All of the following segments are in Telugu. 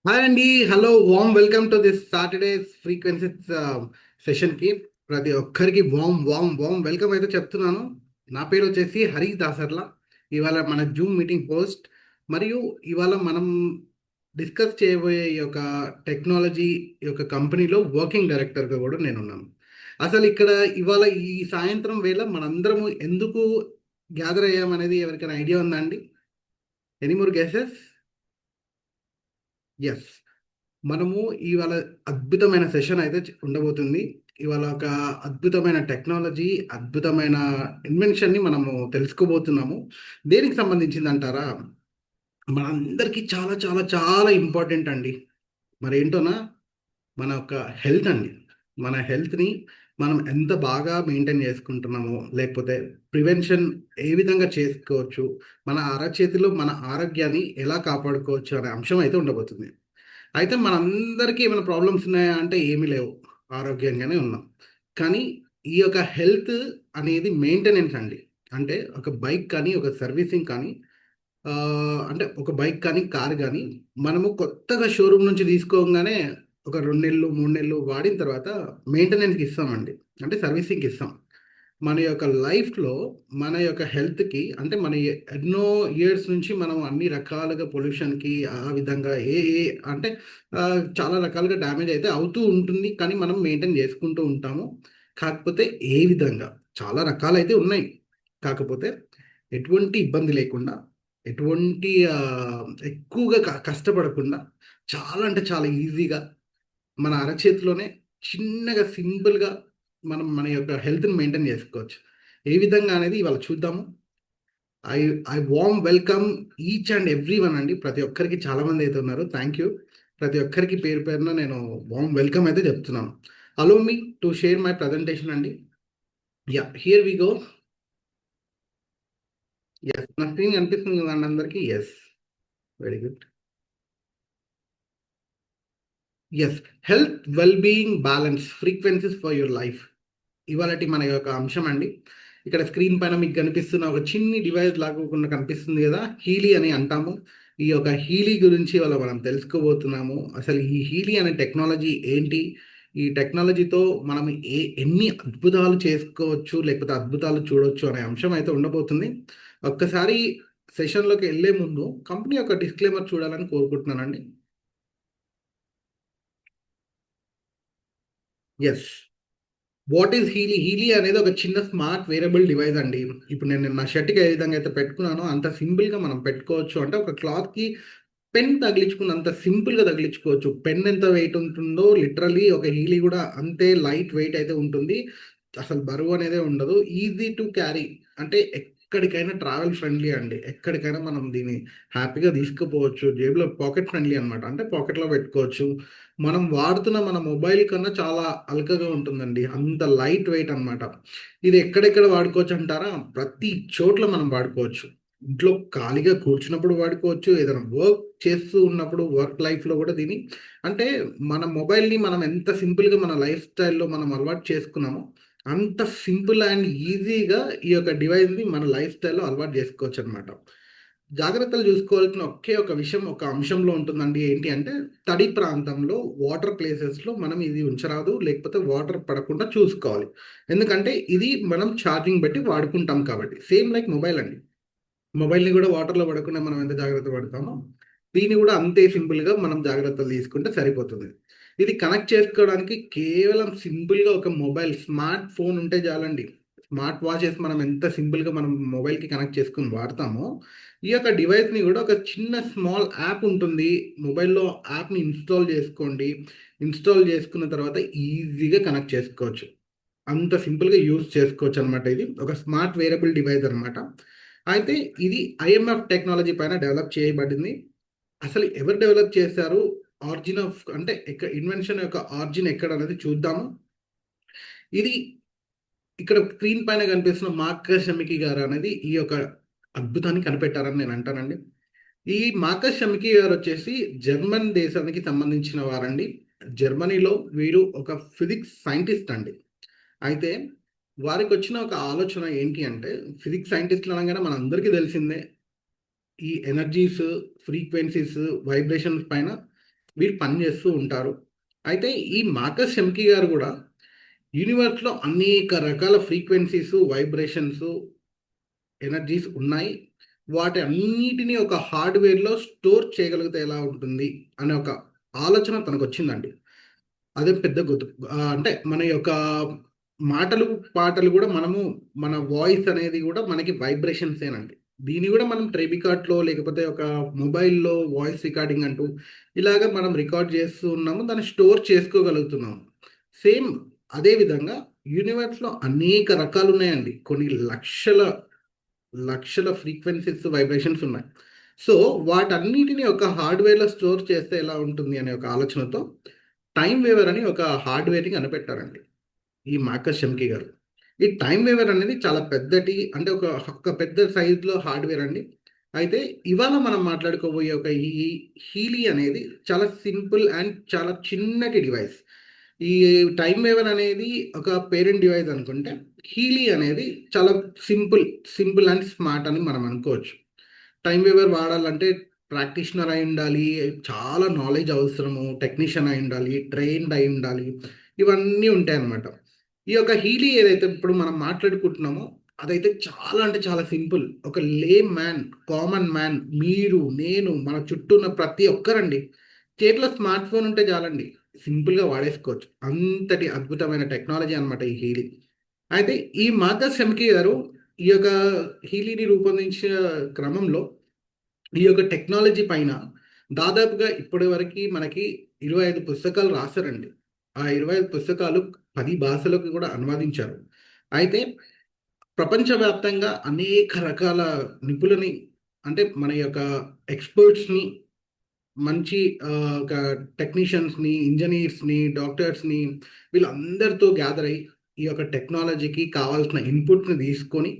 హాయ్ అండి. Hello, warm welcome to this Saturday's frequencies సెషన్కి. ప్రతి ఒక్కరికి వామ్ వామ్ వామ్ వెల్కమ్ అయితే చెప్తున్నాను. నా పేరు వచ్చేసి హరి దాసర్ల. ఇవాళ మన జూమ్ మీటింగ్ హోస్ట్. మరియు ఇవాళ మనం డిస్కస్ చేయబోయే ఈ యొక్క టెక్నాలజీ ఈ యొక్క కంపెనీలో వర్కింగ్ డైరెక్టర్గా కూడా నేనున్నాను. అసలు ఇక్కడ ఇవాళ ఈ సాయంత్రం వేళ మనందరము ఎందుకు గ్యాదర్ అయ్యామనేది ఎవరికైనా ఐడియా ఉందా అండి? Any more guesses? ఎస్. మనము ఇవాళ అద్భుతమైన సెషన్ అయితే ఉండబోతుంది. ఇవాళ ఒక అద్భుతమైన టెక్నాలజీ, అద్భుతమైన ఇన్వెన్షన్ని మనము తెలుసుకోబోతున్నాము. దేనికి సంబంధించింది అంటారా? మనందరికీ చాలా చాలా చాలా ఇంపార్టెంట్ అండి. మరేంటోనా? మన యొక్క హెల్త్ అండి. మన హెల్త్‌ని మనం ఎంత బాగా మెయింటైన్ చేసుకుంటున్నామో, లేకపోతే ప్రివెన్షన్ ఏ విధంగా చేసుకోవచ్చు, మన అరచేతిలో మన ఆరోగ్యాన్ని ఎలా కాపాడుకోవచ్చు అనే అంశం అయితే ఉండబోతుంది. అయితే మనందరికీ ఏమైనా ప్రాబ్లమ్స్ ఉన్నాయా అంటే ఏమీ లేవు. ఆరోగ్యంగానే ఉన్నాం. కానీ ఈ యొక్క హెల్త్ అనేది మెయింటెనెన్స్ అండి. అంటే ఒక బైక్ కానీ, ఒక సర్వీసింగ్ కానీ అంటే ఒక బైక్ కానీ, కార్ గానీ మనము కొత్తగా షోరూమ్ నుంచి తీసుకోంగానే ఒక 2 నెలలు, 3 నెలలు వాడిన తర్వాత మెయింటెనెన్స్‌కి ఇస్తామండి. అంటే సర్వీసింగ్‌కి ఇస్తాం. మన యొక్క లైఫ్‌లో మన యొక్క హెల్త్‌కి అంటే మన ఎన్నో ఇయర్స్ నుంచి మనం అన్ని రకాలుగా పొల్యూషన్‌కి ఆ విధంగా ఏ ఏ అంటే చాలా రకాలుగా డ్యామేజ్ అయితే అవుతూ ఉంటుంది. కానీ మనం మెయింటైన్ చేసుకుంటూ ఉంటాము. కాకపోతే ఏ విధంగా చాలా రకాలైతే ఉన్నాయి. కాకపోతే ఎటువంటి ఇబ్బంది లేకుండా, ఎటువంటి ఎక్కువగా కష్టపడకుండా చాలా అంటే చాలా ఈజీగా మన అరచేతిలోనే చిన్నగా సింపుల్‌గా మనం మన యొక్క హెల్త్‌ని మెయింటైన్ చేసుకోవచ్చు. ఏ విధంగా అనేది ఇవాళ చూద్దాము. I I warm welcome each and everyone అండి. ప్రతి ఒక్కరికి చాలామంది అయితే ఉన్నారు. Thank you. ప్రతి ఒక్కరికి పేరు పేరున నేను వార్మ్ వెల్కమ్ అయితే చెప్తున్నాను. Allow me to share my presentation అండి. Yeah! Here we go. Yes. నా స్క్రీన్ కనిపిస్తుంది కదండీ అందరికి? Yes. Very good. Yes. Health, well being, balance, frequencies for your life. ఇవాళటి మన యొక్క అంశం అండి. ఇక్కడ స్క్రీన్ పైన మీకు కనిపిస్తున్న ఒక చిన్ని డివైస్ లాగకుండా కనిపిస్తుంది కదా! హీలీ అని అంటాము. ఈ యొక్క హీలీ గురించి ఇవాళ మనం తెలుసుకోబోతున్నాము. అసలు ఈ హీలీ అనే టెక్నాలజీ ఏంటి? ఈ టెక్నాలజీతో మనం ఎన్ని అద్భుతాలు చేసుకోవచ్చు, లేకపోతే అద్భుతాలు చూడొచ్చు అనే అంశం అయితే ఉండబోతుంది. ఒక్కసారి సెషన్‌లోకి ఎళ్ళే ముందు కంపెనీ యొక్క డిస్క్లైమర్ చూడాలని కోరుకుంటున్నానండి. Yes. What is Healy? Healy అనేది ఒక చిన్న స్మార్ట్ వేరబుల్ డివైస్ అండి. ఇప్పుడు నేను నా షర్ట్‌కి ఏ విధంగా అయితే పెట్టుకున్నానో అంత సింపుల్‌గా మనం పెట్టుకోవచ్చు. అంటే ఒక క్లాత్‌కి పెన్ తగిలించుకున్నంత సింపుల్‌గా తగిలించుకోవచ్చు. పెన్ ఎంత వెయిట్ ఉంటుందో లిటరల్లీ ఒక హీలీ గూడా అంతే లైట్ వెయిట్ అయితే ఉంటుంది. అసలు బరువు అనేదే ఉండదు. Easy to carry. అంటే ఎక్కడికైనా ట్రావెల్ ఫ్రెండ్లీ అండి. ఎక్కడికైనా మనం దీన్ని హ్యాపీగా తీసుకుపోవచ్చు. జేబులో పాకెట్ ఫ్రెండ్లీ అనమాట. అంటే పాకెట్‌లో పెట్టుకోవచ్చు. మనం వాడుతున్న మన మొబైల్ కన్నా చాలా అల్కగా ఉంటుందండి. అంత లైట్ వెయిట్ అనమాట. ఇది ఎక్కడెక్కడ వాడుకోవచ్చు అంటారా? ప్రతి చోట్ల మనం వాడుకోవచ్చు. ఇంట్లో ఖాళీగా కూర్చున్నప్పుడు వాడుకోవచ్చు. ఏదైనా వర్క్ చేస్తూ ఉన్నప్పుడు వర్క్ లైఫ్‌లో గూడా దీన్ని అంటే మన మొబైల్‌ని మనం ఎంత సింపుల్‌గా మన లైఫ్ స్టైల్‌లో మనం అలవాటు చేసుకున్నామో, అంత సింపుల్ అండ్ ఈజీగా ఈ యొక్క డివైస్‌ని మన లైఫ్ స్టైల్‌లో అలవాటు జేసుకోవచ్చనమాట. జాగ్రత్తలు జూసుకోవాల్సిన ఒకే ఒక విషయం ఒక అంశంలో ఉంటుందండి. ఏంటి అంటే తడి ప్రాంతంలో వాటర్ ప్లేసెస్‌లో మనం ఇది ఉంచరాదు. లేకపోతే వాటర్ పడకుండా చూసుకోవాలి. ఎందుకంటే ఇది మనం ఛార్జింగ్ బట్టి వాడుకుంటాం కాబట్టి. సేమ్ లైక్ మొబైల్ అండి. మొబైల్‌ని గూడా వాటర్‌లో పడకుండా మనం ఎంత జాగ్రత్త పడతామో, దీన్ని గూడా అంతే సింపుల్‌గా మనం జాగ్రత్తలు తీసుకుంటే సరిపోతుంది. ఇది కనెక్ట్ చేసుకోవడానికి కేవలం సింపుల్‌గా ఒక మొబైల్, స్మార్ట్ ఫోన్ ఉంటే చాలండి. స్మార్ట్ వాచెస్ మనం ఎంత సింపుల్‌గా మనం మొబైల్‌కి కనెక్ట్ చేసుకొని వాడతామో, ఈ యొక్క డివైస్‌ని గూడా ఒక చిన్న స్మాల్ యాప్ ఉంటుంది. మొబైల్‌లో యాప్‌ని ఇన్‌స్టాల్ చేసుకోండి. ఇన్‌స్టాల్ చేసుకున్న తర్వాత ఈజీగా కనెక్ట్ చేసుకోవచ్చు. అంత సింపుల్‌గా యూజ్ చేసుకోవచ్చనమాట ఇది. ఒక స్మార్ట్ వేరబుల్ డివైస్ అనమాట. అయితే ఇది ఐఎంఎఫ్ టెక్నాలజీ పైన డెవలప్ చేయబడింది. అసలు ఎవరు డెవలప్ చేశారు? ఆరిజిన్ ఆఫ్ అంటే ఇన్వెన్షన్ యొక్క ఆరిజిన్ ఎక్కడనేది చూద్దాము. ఇది ఇక్కడ స్క్రీన్ పైన కనిపిస్తున్న మార్కస్ షమికి గారు అనేది ఈ యొక్క అద్భుతాన్ని కనిపెట్టారని నేను అంటానండి. ఈ మార్కస్ షమికి గారొచ్చేసి జర్మన్ దేశానికి సంబంధించిన వారండి. జర్మనీలో వీరు ఒక ఫిజిక్స్ సైంటిస్ట్ అండి. అయితే వారికొచ్చిన ఒక ఆలోచన ఏంటి అంటే, ఫిజిక్స్ సైంటిస్ట్‌లు అనంగానే మనందరికీ తెలిసిందే. ఈ ఎనర్జీస్, ఫ్రీక్వెన్సీస్, వైబ్రేషన్స్ పైన వీరు పనిచేస్తూ ఉంటారు. అయితే ఈ మార్కస్ షెమ్కీ గారు కూడా యూనివర్స్‌లో అనేక రకాల ఫ్రీక్వెన్సీస్, వైబ్రేషన్స్, ఎనర్జీస్ ఉన్నాయి. వాటి అన్నిటిని ఒక హార్డ్‌వేర్‌లో స్టోర్ చేయగలిగితే ఎలా ఉంటుంది అనే ఒక ఆలోచన తనకొచ్చిందండి. అదే పెద్ద అంటే మన యొక్క మాటలు, పాటలు గూడా మన వాయిస్ అనేది గూడా మనకి వైబ్రేషన్సేనండి. దీన్ని గూడా మనం ట్రెబికార్డ్‌లో లేకపోతే ఒక మొబైల్‌లో వాయిస్ రికార్డింగ్ అంటూ ఇలాగ మనం రికార్డ్ చేస్తూ ఉన్నాము. దాన్ని స్టోర్ చేసుకోగలుగుతున్నాము. సేమ్ అదే విధంగా యూనివర్స్‌లో అనేక రకాలున్నాయండి. కొన్ని లక్షల, లక్షల ఫ్రీక్వెన్సీస్, వైబ్రేషన్స్ ఉన్నాయి. సో, వాటన్నిటిని ఒక హార్డ్‌వేర్‌లో స్టోర్ చేస్తే ఎలా ఉంటుంది అనే ఒక ఆలోచనతో టైమ్ వేవర్ అని ఒక హార్డ్‌వేర్‌ని కనిపెట్టారండి. ఈ మార్కస్ షెమ్కీ గారు. ఈ టైమ్ వేవర్ అనేది చాలా పెద్దటి అంటే ఒక పెద్ద సైజ్‌లో హార్డ్‌వేర్ అండి. అయితే ఇవాళ మనం మాట్లాడుకోబోయే ఒక ఈ హీలీ అనేది చాలా సింపుల్ అండ్ చాలా చిన్నటి డివైస్. ఈ టైమ్ వేవర్ అనేది ఒక పేరెంట్ డివైస్ అనుకుంటే, హీలీ అనేది చాలా సింపుల్, సింపుల్ అండ్ స్మార్ట్ అని మనం అనుకోవచ్చు. టైమ్ వేవర్ వాడాలంటే ప్రాక్టీషనర్ అయి ఉండాలి. చాలా నాలెడ్జ్ అవసరము. టెక్నీషియన్ అయి ఉండాలి. ట్రైన్డ్ అయి ఉండాలి. ఇవన్నీ ఉంటాయన్నమాట. ఈ యొక్క హీలీ ఏదైతే ఇప్పుడు మనం మాట్లాడుకుంటున్నామో, అదైతే చాలా అంటే చాలా సింపుల్. ఒక లేమ్ మ్యాన్, కామన్ మ్యాన్ మీరు, నేను, మన చుట్టూ ఉన్న ప్రతి ఒక్కరండి చేతిలో స్మార్ట్ ఫోన్ ఉంటే చాలండి. సింపుల్‌గా వాడేసుకోవచ్చు. అంతటి అద్భుతమైన టెక్నాలజీ అన్నమాట ఈ హీలీ. అయితే ఈ మార్కస్ షెమ్కీ గారు ఈ యొక్క హీలీని రూపొందించిన క్రమంలో ఈ యొక్క టెక్నాలజీ పైన దాదాపుగా ఇప్పటి వరకి మనకి 25 పుస్తకాలు రాసారండి. ఆ 25 పుస్తకాలు 10 భాషలకు కూడా అనువాదించారు. అయితే ప్రపంచవ్యాప్తంగా అనేక రకాల నిపుణులని అంటే మన యొక్క ఎక్స్‌పర్ట్స్‌ని మంచి ఒక టెక్నీషియన్స్‌ని, ఇంజినీర్స్‌ని, డాక్టర్స్‌ని వీళ్ళందరితో గ్యాదర్ అయ్యి ఈ యొక్క టెక్నాలజీకి కావాల్సిన ఇన్‌పుట్‌ని తీసుకొని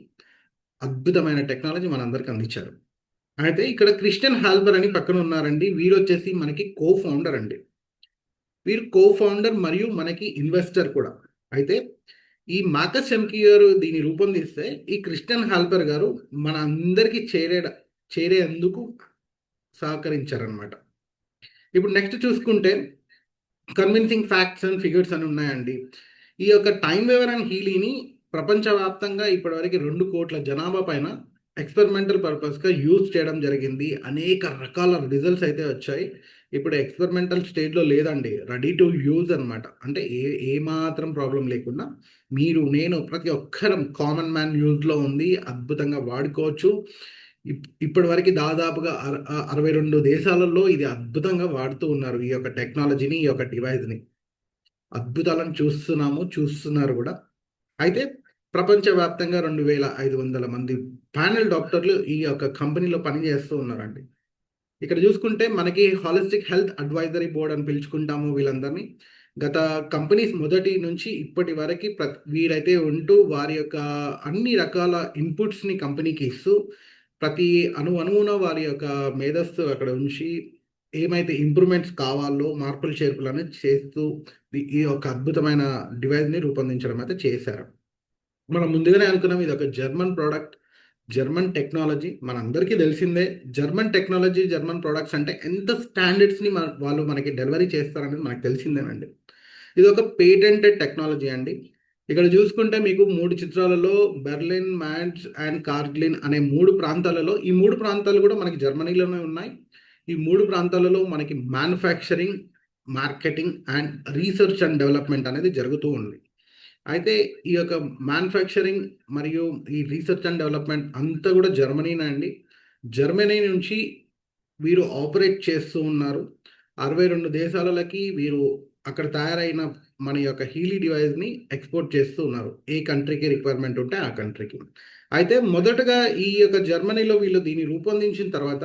అద్భుతమైన టెక్నాలజీ మనందరికి అందించారు. అయితే ఇక్కడ క్రిస్టియన్ హాల్బర్ అని పక్కన ఉన్నారండి. వీరొచ్చేసి మనకి ఫౌండర్ అండి. వీరు ఫౌండర్ మరియు మనకి ఇన్వెస్టర్ కూడా. అయితే ఈ మార్కస్ షెమ్కీ గారు దీన్ని రూపొందిస్తే, ఈ క్రిస్టియన్ హాల్బర్ గారు మన అందరికి చేరేందుకు సహకరించారనమాట. ఇప్పుడు నెక్స్ట్ చూసుకుంటే కన్విన్సింగ్ ఫ్యాక్ట్స్ అండ్ ఫిగర్స్ అని ఉన్నాయండి. ఈ యొక్క టైమ్ వేవర్ అండ్ హీలీని ప్రపంచవ్యాప్తంగా ఇప్పటివరకు 2,00,00,000 జనాభా పైన ఎక్స్పెరిమెంటల్ పర్పస్‌గా యూజ్ చేయడం జరిగింది. అనేక రకాల రిజల్ట్స్ అయితే వచ్చాయి. ఇప్పుడు ఎక్స్పెరిమెంటల్ స్టేజ్‌లో లేదండి. రెడీ టు యూజ్ అనమాట. అంటే ఏమాత్రం ప్రాబ్లమ్ లేకుండా మీరు, నేను ప్రతి ఒక్కరం కామన్ మ్యాన్ యూజ్‌లో ఉంది. అద్భుతంగా వాడుకోవచ్చు. ఇప్పటివరకు దాదాపుగా 62 దేశాలలో ఇది అద్భుతంగా వాడుతూ ఉన్నారు. ఈ యొక్క టెక్నాలజీని, ఈ యొక్క డివైస్‌ని. అద్భుతాలను చూస్తున్నాము, చూస్తున్నారు గూడా. అయితే ప్రపంచవ్యాప్తంగా 2,500 మంది ప్యానెల్ డాక్టర్లు ఈ యొక్క కంపెనీలో పనిచేస్తూ ఉన్నారండి. ఇక్కడ చూసుకుంటే మనకి హాలిస్టిక్ హెల్త్ అడ్వైజరీ బోర్డ్ అని పిలుచుకుంటాము వీళ్ళందరినీ. గత కంపెనీస్ మొదటి నుంచి ఇప్పటి వరకి వీరైతే ఉంటూ వారి యొక్క అన్ని రకాల ఇన్పుట్స్‌ని కంపెనీకి ఇస్తూ, ప్రతి అణువున వారి యొక్క మేధస్సు అక్కడ ఉంచి, ఏమైతే ఇంప్రూవ్‌మెంట్స్ కావాలో మార్పులు చేర్పులనేది చేస్తూ ఈ యొక్క అద్భుతమైన డివైస్‌ని రూపొందించడం అయితే చేశారు. మనం ముందుగానే అనుకున్నాం ఇదొక జర్మన్ ప్రొడక్ట్. జర్మన్ టెక్నాలజీ మనందరికీ తెలిసిందే. జర్మన్ టెక్నాలజీ, జర్మన్ ప్రొడక్ట్స్ అంటే ఎంత స్టాండర్డ్స్‌ని వాళ్ళు మనకి డెలివరీ చేస్తారనేది మనకు తెలిసిందేనండి. ఇదొక పేటెంటెడ్ టెక్నాలజీ అండి. ఇక్కడ చూసుకుంటే మీకు 3 చిత్రాలలో బెర్లిన్, మాంచ్ అండ్ కార్లిన్ అనే 3 ప్రాంతాలలో ఈ 3 ప్రాంతాలు కూడా మనకి జర్మనీలోనే ఉన్నాయి. ఈ 3 ప్రాంతాలలో మనకి manufacturing, marketing and research and development అనేది జరుగుతూ ఉంది. అయితే ఈ యొక్క మ్యానుఫ్యాక్చరింగ్ మరియు ఈ రీసెర్చ్ అండ్ డెవలప్‌మెంట్ అంతా కూడా జర్మనీనే అండి. జర్మనీ నుంచి వీరు ఆపరేట్ చేస్తూ ఉన్నారు. 62 దేశాలలకి వీరు అక్కడ తయారైన మన యొక్క హీలీ డివైస్‌ని ఎక్స్‌పోర్ట్ చేస్తూ ఉన్నారు. ఏ కంట్రీకి రిక్వైర్మెంట్ ఉంటే ఆ కంట్రీకి. అయితే మొదటగా ఈ యొక్క జర్మనీలో వీళ్ళు దీన్ని రూపొందించిన తర్వాత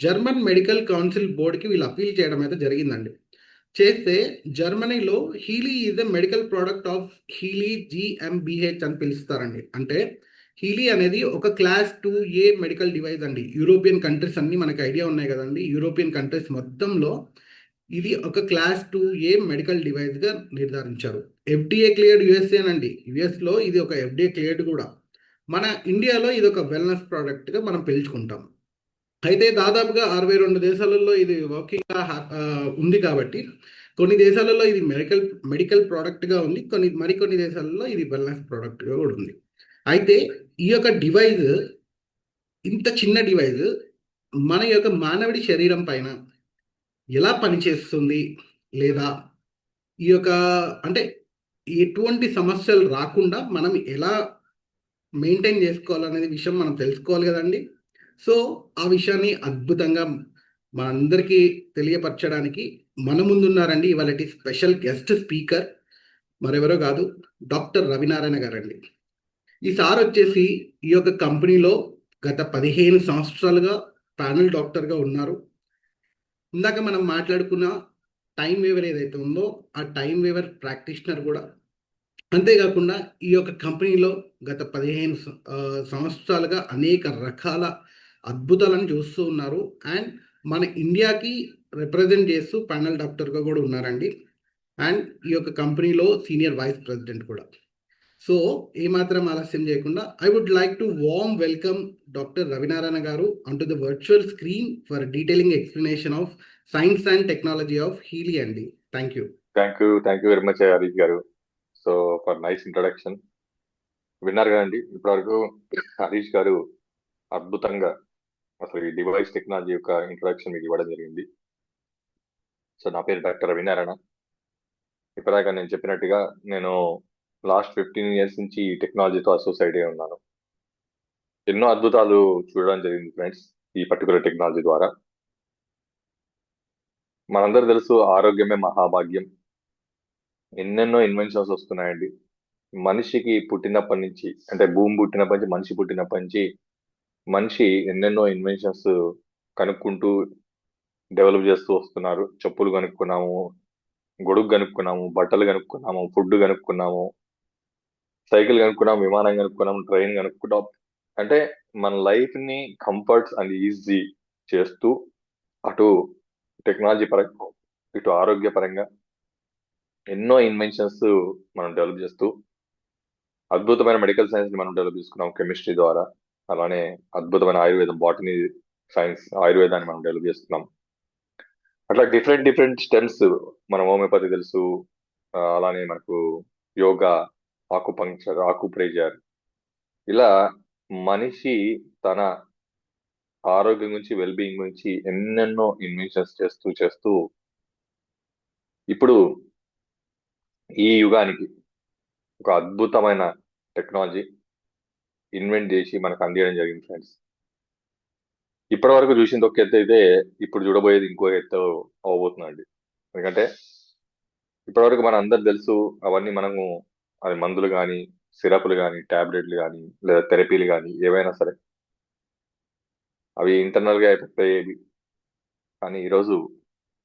జర్మన్ మెడికల్ కౌన్సిల్ బోర్డ్‌కి వీళ్ళు అప్పీల్ చేయడం అయితే జరిగిందండి. చేస్తే జర్మనీలో Healy is a medical product of Healy జీఎంబీహెచ్ అని పిలుస్తారండి. అంటే హీలీ అనేది ఒక క్లాస్ 2 మెడికల్ డివైస్ అండి. యూరోపియన్ కంట్రీస్ అన్నీ మనకు ఐడియా ఉన్నాయి కదండీ! యూరోపియన్ కంట్రీస్ మొత్తంలో ఇది ఒక క్లాస్ 2 మెడికల్ డివైస్‌గా నిర్ధారించారు. ఎఫ్‌డీఏ క్లియర్డ్ యూఎస్ఏనండి. యూఎస్‌లో ఇది ఒక ఎఫ్‌డీఏ క్లియర్డ్ కూడా. మన ఇండియాలో ఇదొక వెల్‌నెస్ ప్రొడక్ట్‌గా మనం పిలుచుకుంటాం. అయితే దాదాపుగా 62 దేశాలలో ఇది వర్కింగ్‌గా ఉంది కాబట్టి, కొన్ని దేశాలలో ఇది మెడికల్ ప్రొడక్ట్‌గా ఉంది. మరికొన్ని దేశాలలో ఇది వెల్‌నెస్ ప్రొడక్ట్‌గా కూడా ఉంది. అయితే ఈ యొక్క డివైస్, ఇంత చిన్న డివైస్ మన యొక్క మానవుడి శరీరం పైన ఎలా పనిచేస్తుంది? లేదా ఈ యొక్క అంటే ఎటువంటి సమస్యలు రాకుండా మనం ఎలా మెయింటైన్ చేసుకోవాలనేది విషయం మనం తెలుసుకోవాలి కదండి. సో ఆ విషయాన్ని అద్భుతంగా మనందరికీ తెలియపరచడానికి మన ముందున్నారండి ఇవాళటి స్పెషల్ గెస్ట్ స్పీకర్, మరెవరో కాదు, డాక్టర్ రవినారాయణ గారండి. ఈ సార్ వచ్చేసి ఈ యొక్క కంపెనీలో గత 15 సంవత్సరాలుగా ప్యానెల్ డాక్టర్గా ఉన్నారు. ఇందాక మనం మాట్లాడుకున్న టైం వేవర్ ఏదైతే ఉందో ఆ టైం వేవర్ ప్రాక్టీషనర్ కూడా. అంతేకాకుండా ఈ యొక్క కంపెనీలో గత 15 సంవత్సరాలుగా అనేక రకాల అద్భుతాలను చూస్తూ ఉన్నారు. అండ్ మన ఇండియాకి రిప్రజెంట్ చేస్తూ ప్యానెల్ డాక్టర్గా కూడా ఉన్నారండి. అండ్ ఈ యొక్క కంపెనీలో సీనియర్ వైస్ ప్రెసిడెంట్ కూడా. సో ఏమాత్రం ఆలస్యం చేయకుండా I would like to warm welcome doctor Ravinarayana గారు అంటూ the virtual screen for detailing explanation of science and technology of Healy అండి. Thank you. Thank you very much Harish గారు. So for nice introduction. విన్నారు కదండి ఇప్పటివరకు హరీష్ గారు అద్భుతంగా అసలు ఈ డివైస్ టెక్నాలజీ యొక్క ఇంట్రొడక్షన్ మీకు ఇవ్వడం జరిగింది. సో నా పేరు డాక్టర్ రవినారాయణ. ఇప్పటిదాకా నేను చెప్పినట్టుగా నేను లాస్ట్ 15 ఇయర్స్ నుంచి ఈ టెక్నాలజీతో అసోసియేట్ అయి ఉన్నాను. ఎన్నో అద్భుతాలు చూడడం జరిగింది ఫ్రెండ్స్ ఈ పర్టికులర్ టెక్నాలజీ ద్వారా. మనందరూ తెలుసు ఆరోగ్యమే మహాభాగ్యం. ఎన్నెన్నో ఇన్వెన్షన్స్ వస్తున్నాయండి. మనిషికి పుట్టినప్పటి నుంచి, అంటే భూమి పుట్టినప్పటి నుంచి, మనిషి పుట్టినప్పటి నుంచి మనిషి ఎన్నెన్నో ఇన్వెన్షన్స్ కనుక్కుంటూ డెవలప్ చేస్తూ వస్తున్నారు. చెప్పులు కనుక్కున్నాము, గొడుగు కనుక్కున్నాము, బట్టలు కనుక్కున్నాము, ఫుడ్ కనుక్కున్నాము, సైకిల్ కనుక్కున్నాము, విమానం కనుక్కున్నాము, ట్రైన్ కనుక్కున్నాం. అంటే మన లైఫ్ ని కంఫర్ట్స్ అండ్ ఈజీ చేస్తూ అటు టెక్నాలజీ పరంగా ఇటు ఆరోగ్య పరంగా ఎన్నో ఇన్వెన్షన్స్ మనం డెవలప్ చేస్తూ అద్భుతమైన మెడికల్ సైన్స్ ని మనం డెవలప్ చేసుకున్నాం కెమిస్ట్రీ ద్వారా. అలానే అద్భుతమైన ఆయుర్వేదం, బాటనీ సైన్స్, ఆయుర్వేదాన్ని మనం డెవలప్ చేసుకున్నాం. అట్లా డిఫరెంట్ డిఫరెంట్ స్టెమ్స్, మన హోమియోపతి తెలుసు, అలానే మనకు యోగా, ఆకుపంక్చర్, ఆకుప్రెజర్, ఇలా మనిషి తన ఆరోగ్యం గురించి, వెల్ బీయింగ్ గురించి ఎన్నెన్నో ఇన్వెన్షన్స్ చేస్తూ చేస్తూ ఇప్పుడు ఈ యుగానికి ఒక అద్భుతమైన టెక్నాలజీ ఇన్వెంట్ చేసి మనకు అందించడం జరిగింది ఫ్రెండ్స్. ఇప్పటి వరకు చూసింది ఒక ఎత్తు అయితే ఇప్పుడు చూడబోయేది ఇంకో ఎత్తు అవ్వబోతుందండి. ఎందుకంటే ఇప్పటివరకు మన అందరు తెలుసు, అవన్నీ మనము అది మందులు కానీ, సిరప్లు కానీ, టాబ్లెట్లు కానీ, లేదా థెరపీలు కానీ ఏవైనా సరే అవి ఇంటర్నల్ గా ఎఫెక్ట్ అయ్యేవి. కానీ ఈరోజు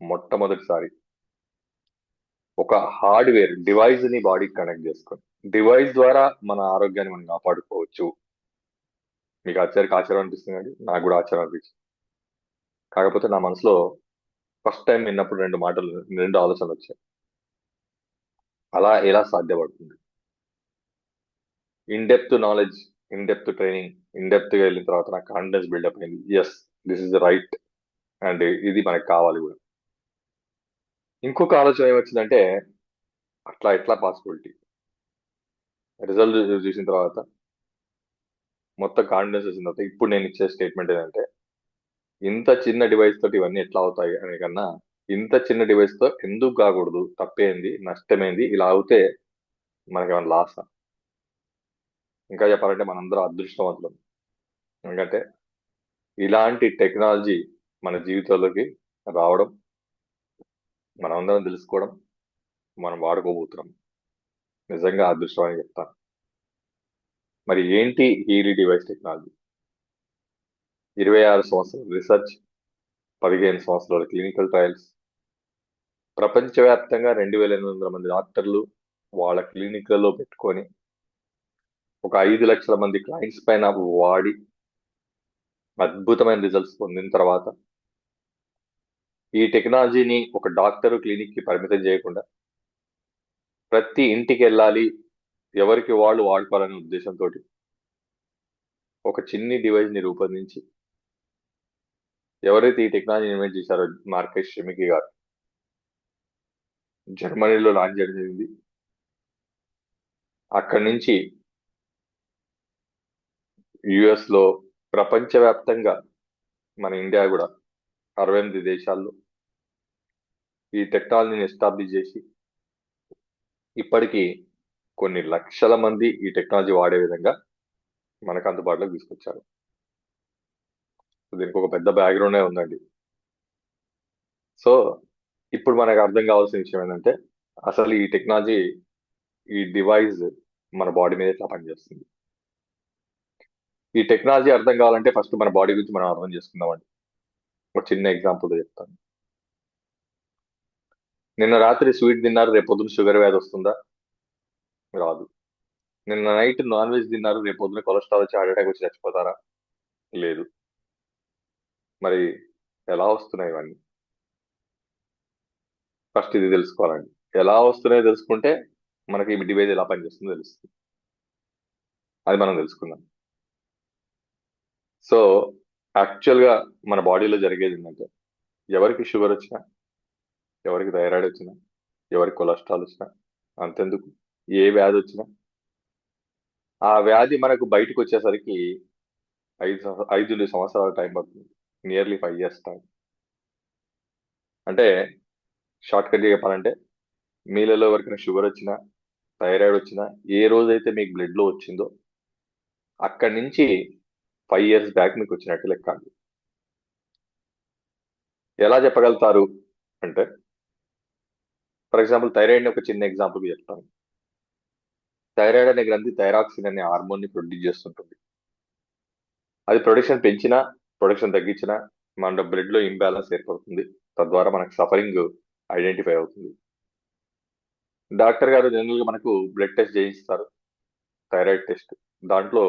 మొట్టమొదటిసారి ఒక హార్డ్వేర్ డివైస్ ని బాడీకి కనెక్ట్ చేసుకొని డివైస్ ద్వారా మన ఆరోగ్యాన్ని మనం కాపాడుకోవచ్చు. మీకు ఆశ్చర్యం అనిపిస్తుంది, నాకు కూడా ఆశ్చర్యం అనిపించింది. కాకపోతే నా మనసులో ఫస్ట్ టైం విన్నప్పుడు రెండు ఆలోచనలు వచ్చాయి. అలా ఎలా సాధ్యపడుతుంది? In depth knowledge, in depth training, in depth గా వెళ్ళిన తర్వాత నాకు కాన్ఫిడెన్స్ బిల్డప్ అయింది. Yes, this is right, and ఇది మనకు కావాలి కూడా. ఇంకొక ఆలోచన ఏమొచ్చిందంటే, అట్లా ఎట్లా పాసిబిలిటీ? రిజల్ట్ చూసిన తర్వాత మొత్తం కాన్ఫిడెన్స్ వచ్చిన తర్వాత ఇప్పుడు నేను ఇచ్చే స్టేట్మెంట్ ఏంటంటే, ఇంత చిన్న డివైస్ తోటి ఇవన్నీ ఎట్లా అవుతాయి అనే కన్నా, ఇంత చిన్న డివైస్ తో ఎందుకు కాకూడదు, తప్పేంది, నష్టమేంది, ఇలా అవుతే మనకేమైనా లాసా? ఇంకా చెప్పాలంటే మనందరం అదృష్టవంతులం. ఎందుకంటే ఇలాంటి టెక్నాలజీ మన జీవితాల్లోకి రావడం, మనం అందరం తెలుసుకోవడం, మనం వాడుకోబోతున్నాం. నిజంగా అదృష్టం అని చెప్తాను. మరి ఏంటి హీలీ డివైస్ టెక్నాలజీ? 26 సంవత్సరాల రీసెర్చ్, 15 సంవత్సరాల క్లినికల్ ట్రయల్స్, ప్రపంచవ్యాప్తంగా 2,800 మంది డాక్టర్లు వాళ్ళ క్లినిక్లలో పెట్టుకొని ఒక 5 లక్షల మంది క్లయింట్స్ పైన వాడి అద్భుతమైన రిజల్ట్స్ పొందిన తర్వాత ఈ టెక్నాలజీని ఒక డాక్టర్ క్లినిక్ కి పరిమితం చేయకుండా ప్రతి ఇంటికి వెళ్ళాలి, ఎవరికి వాళ్ళు వాడుకోవాలనే ఉద్దేశంతో ఒక చిన్ని డివైస్ ని రూపొందించి ఎవరైతే ఈ టెక్నాలజీ ఇన్వెంట్ చేశారో మార్కెట్ షెమికి గారు జర్మనీలో లాంచ్ చేయడం జరిగింది. అక్కడి నుంచి యుఎస్ లో, ప్రపంచవ్యాప్తంగా మన ఇండియా కూడా 68 దేశాల్లో ఈ టెక్నాలజీని ఎస్టాబ్లిష్ చేసి ఇప్పటికీ కొన్ని లక్షల మంది ఈ టెక్నాలజీ వాడే విధంగా మనకు అందుబాటులోకి తీసుకొచ్చారు. దీనికి ఒక పెద్ద బ్యాక్గ్రౌండే ఉందండి. సో ఇప్పుడు మనకు అర్థం కావాల్సిన విషయం ఏంటంటే అసలు ఈ టెక్నాలజీ, ఈ డివైస్ మన బాడీ మీద ఎట్లా పనిచేస్తుంది. ఈ టెక్నాలజీ అర్థం కావాలంటే ఫస్ట్ మన బాడీ గురించి మనం అర్థం చేసుకుందామండి. ఒక చిన్న ఎగ్జాంపుల్ చెప్తాను. నిన్న రాత్రి స్వీట్ తిన్నారు, రేపు పొద్దున షుగర్ వ్యాధి వస్తుందా? రాదు. నిన్న నైట్ నాన్ వెజ్ తిన్నారు, రేపు పొద్దున కొలెస్ట్రాల్ వచ్చి హార్ట్ అటాక్ వచ్చి చచ్చిపోతారా? లేదు. మరి ఎలా వస్తున్నాయి ఇవన్నీ? ఫస్ట్ ఇది తెలుసుకోవాలండి. ఎలా వస్తున్నాయో తెలుసుకుంటే మనకి ఈ డివైస్ ఎలా పనిచేస్తుందో తెలుస్తుంది. అది మనం తెలుసుకుందాం. సో యాక్చువల్ గా మన బాడీలో జరిగేది ఏంటంటే ఎవరికి షుగర్ వచ్చినా, ఎవరికి థైరాయిడ్ వచ్చినా, ఎవరికి కొలెస్ట్రాల్ వచ్చినా, అంతెందుకు ఏ వ్యాధి వచ్చినా ఆ వ్యాధి మనకు బయటకు వచ్చేసరికి 5 సంవత్సరాల టైం పడుతుంది. Nearly 5 years time. అంటే షార్ట్ కట్ చెప్పాలంటే మీలలో ఎవరికైనా షుగర్ వచ్చినా, థైరాయిడ్ వచ్చినా, ఏ రోజైతే మీకు బ్లడ్ లో వచ్చిందో అక్కడి నుంచి 5 years బ్యాక్ మీకు వచ్చినట్టు లెక్క అండి. ఎలా చెప్పగలుగుతారు అంటే ఫర్ ఎగ్జాంపుల్ థైరాయిడ్ ఒక చిన్న ఎగ్జాంపుల్ చెప్తాను. థైరాయిడ్ అనే గ్రంథి థైరాక్సిన్ అనే హార్మోన్ ని ప్రొడ్యూస్ చేస్తుంటుంది. అది ప్రొడక్షన్ పెంచినా, ప్రొడక్షన్ తగ్గించినా మన బ్లడ్ లో ఇంబ్యాలెన్స్ ఏర్పడుతుంది. తద్వారా మనకు సఫరింగ్ ఐడెంటిఫై అవుతుంది. డాక్టర్ గారు జనరల్ గా మనకు బ్లడ్ టెస్ట్ చేయిస్తారు, థైరాయిడ్ టెస్ట్. దాంట్లో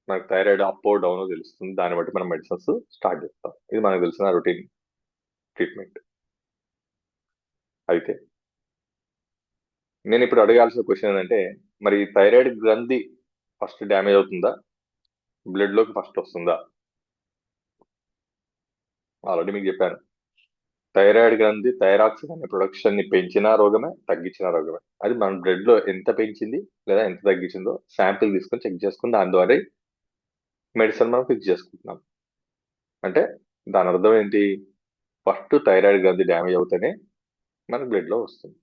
మనకు థైరాయిడ్ అప్ డౌన్ తెలుస్తుంది. దాన్ని బట్టి మనం మెడిసిన్స్ స్టార్ట్ చేస్తాం. ఇది మనకు తెలిసిన రొటీన్ ట్రీట్మెంట్. అయితే నేను ఇప్పుడు అడగాల్సిన క్వశ్చన్ ఏంటంటే మరి థైరాయిడ్ గ్రంథి ఫస్ట్ డ్యామేజ్ అవుతుందా, బ్లడ్ లోకి ఫస్ట్ వస్తుందా? ఆల్రెడీ మీకు చెప్పాను. థైరాయిడ్ గ్రంథి థైరాక్సిన్ అనే ప్రొడక్షన్ ని పెంచిన రోగమే, తగ్గించిన రోగమే. అది మన బ్లడ్ లో ఎంత పెంచింది లేదా ఎంత తగ్గించిందో శాంపిల్ తీసుకొని చెక్ చేసుకుని దాని ద్వారా మెడిసిన్ మనం ఫిక్స్ చేసుకుంటున్నాం. అంటే దాని అర్థం ఏంటి? ఫస్ట్ థైరాయిడ్ గ్రంథి డ్యామేజ్ అవుతేనే మన బ్లడ్ లో వస్తుంది.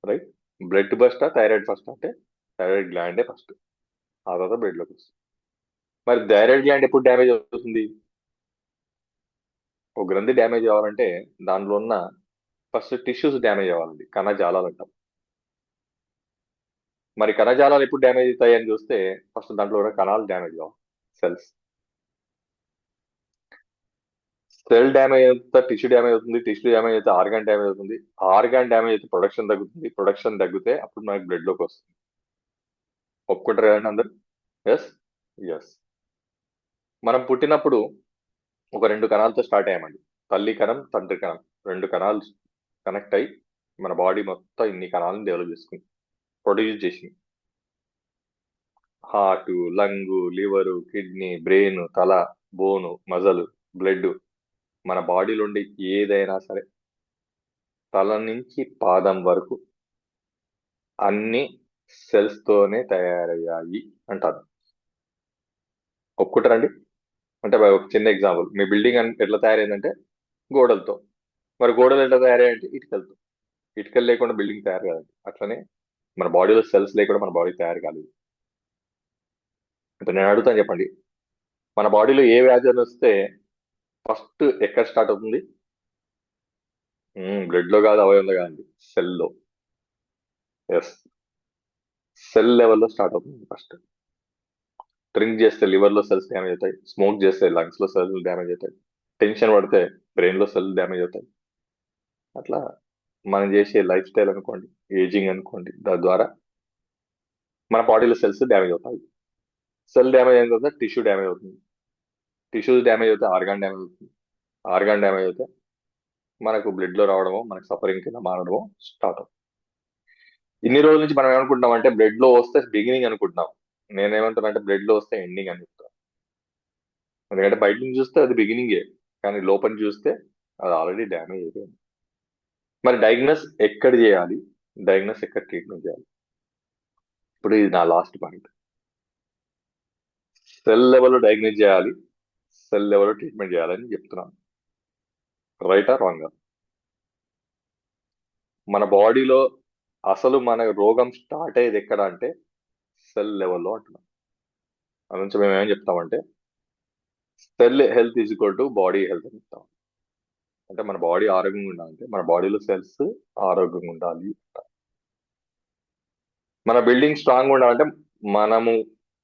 రైట్? బ్లడ్ ఫస్టా థైరాయిడ్ ఫస్ట్ అంటే థైరాయిడ్ గ్లాండే ఫస్ట్, ఆ తర్వాత బ్లడ్ లోకి వస్తుంది. మరి థైరాయిడ్ గ్లాండ్ ఎప్పుడు డ్యామేజ్ అవుతుంది? ఒక గ్రంథి డ్యామేజ్ అవ్వాలంటే దానిలో ఉన్న ఫస్ట్ టిష్యూస్ డ్యామేజ్ అవ్వాలండి, కణజాలాలు అంటాం. మరి కణజాలాలు ఎప్పుడు డ్యామేజ్ అవుతాయి అని చూస్తే ఫస్ట్ దాంట్లో ఉన్న కణాలు డ్యామేజ్ అవ్వాలి, సెల్స్. సెల్ డ్యామేజ్ అయితే టిష్యూ డ్యామేజ్ అవుతుంది, టిష్యూ డ్యామేజ్ అయితే ఆర్గాన్ డ్యామేజ్ అవుతుంది, ఆర్గాన్ డ్యామేజ్ అయితే ప్రొడక్షన్ తగ్గుతుంది, ప్రొడక్షన్ తగ్గితే అప్పుడు మనకి బ్లడ్ లోకి వస్తుంది. ఒప్పుకుంటారు కదండి అందరు? ఎస్. ఎస్. మనం పుట్టినప్పుడు ఒక 2 కణాలతో స్టార్ట్ అయ్యామండి. తల్లి కణం, తండ్రి కణం, 2 కణాలు కనెక్ట్ అయ్యి మన బాడీ మొత్తం ఇన్ని కణాలను డెవలప్ చేసుకుంది, ప్రొడ్యూస్ చేసింది. Heart, lung, liver, kidney, brain, తల, బోను, మజలు, బ్లడ్, మన బాడీలో ఉండే ఏదైనా సరే తల నుంచి పాదం వరకు అన్ని సెల్స్ తోనే తయారయ్యాయి అంటారు. ఒప్పుకుంటారండి? అంటే ఒక చిన్న ఎగ్జాంపుల్, మీ బిల్డింగ్ ఎట్లా తయారైందంటే గోడలతో. మరి గోడలు ఎట్లా తయారయ్యాయంటే ఇటుకలతో. ఇటుకలు లేకుండా బిల్డింగ్ తయారు కాదండి. అట్లనే మన బాడీలో సెల్స్ లేకుండా మన బాడీ తయారు కాలేదు. ఇప్పుడు నేను అడుగుతాను చెప్పండి, మన బాడీలో ఏ వ్యాధి అని వస్తే ఫస్ట్ ఎక్కడ స్టార్ట్ అవుతుంది? బ్లడ్ లో కాదు, అవయవంలో కాదండి, సెల్లో. ఎస్, సెల్ లెవెల్లో స్టార్ట్ అవుతుంది ఫస్ట్. డ్రింక్ చేస్తే లివర్ లో సెల్స్ డ్యామేజ్ అవుతాయి, స్మోక్ చేస్తే లంగ్స్ లో సెల్స్ డ్యామేజ్ అవుతాయి, టెన్షన్ పడితే బ్రెయిన్ లో సెల్ డ్యామేజ్ అవుతాయి. అట్లా మనం చేసే లైఫ్ స్టైల్ అనుకోండి, ఏజింగ్ అనుకోండి, దాని ద్వారా మన బాడీలో సెల్స్ డ్యామేజ్ అవుతాయి. సెల్ డ్యామేజ్ అయిన తర్వాత టిష్యూ డ్యామేజ్ అవుతుంది, టిష్యూస్ డ్యామేజ్ అవుతే ఆర్గాన్ డ్యామేజ్ అవుతుంది, ఆర్గాన్ డ్యామేజ్ అయితే మనకు బ్లడ్ లో రావడమో, మనకు సఫరింగ్ కింద మారడమో స్టార్ట్ అవుతుంది. ఇన్ని రోజుల నుంచి మనం ఏమనుకుంటున్నాం అంటే బ్లడ్ లో వస్తే బిగినింగ్ అనుకుంటున్నాం. నేనేమంటున్నా అంటే బ్లడ్ లో వస్తే ఎండింగ్ అని చెప్తాను. ఎందుకంటే బయట నుంచి చూస్తే అది బిగినింగే, కానీ లోపల చూస్తే అది ఆల్రెడీ డ్యామేజ్ అయిపోయింది. మరి డయాగ్నోస్ ఎక్కడ చేయాలి, డయాగ్నోస్ ఎక్కడ ట్రీట్మెంట్ చేయాలి? ఇప్పుడు ఇది నా లాస్ట్ పాయింట్. సెల్ లెవెల్లో డయాగ్నోస్ చేయాలి, సెల్ లెవెల్లో ట్రీట్మెంట్ చేయాలని చెప్తున్నాను. రైటా రాంగా? మన బాడీలో అసలు మన రోగం స్టార్ట్ అయ్యేది ఎక్కడ అంటే సెల్ లెవెల్లో అంటున్నాం. అది నుంచి మేము ఏం చెప్తామంటే cell health is equal to body health అని చెప్తాం. అంటే మన బాడీ ఆరోగ్యంగా ఉండాలంటే మన బాడీలో సెల్స్ ఆరోగ్యంగా ఉండాలి. మన బిల్డింగ్ స్ట్రాంగ్ ఉండాలంటే మనము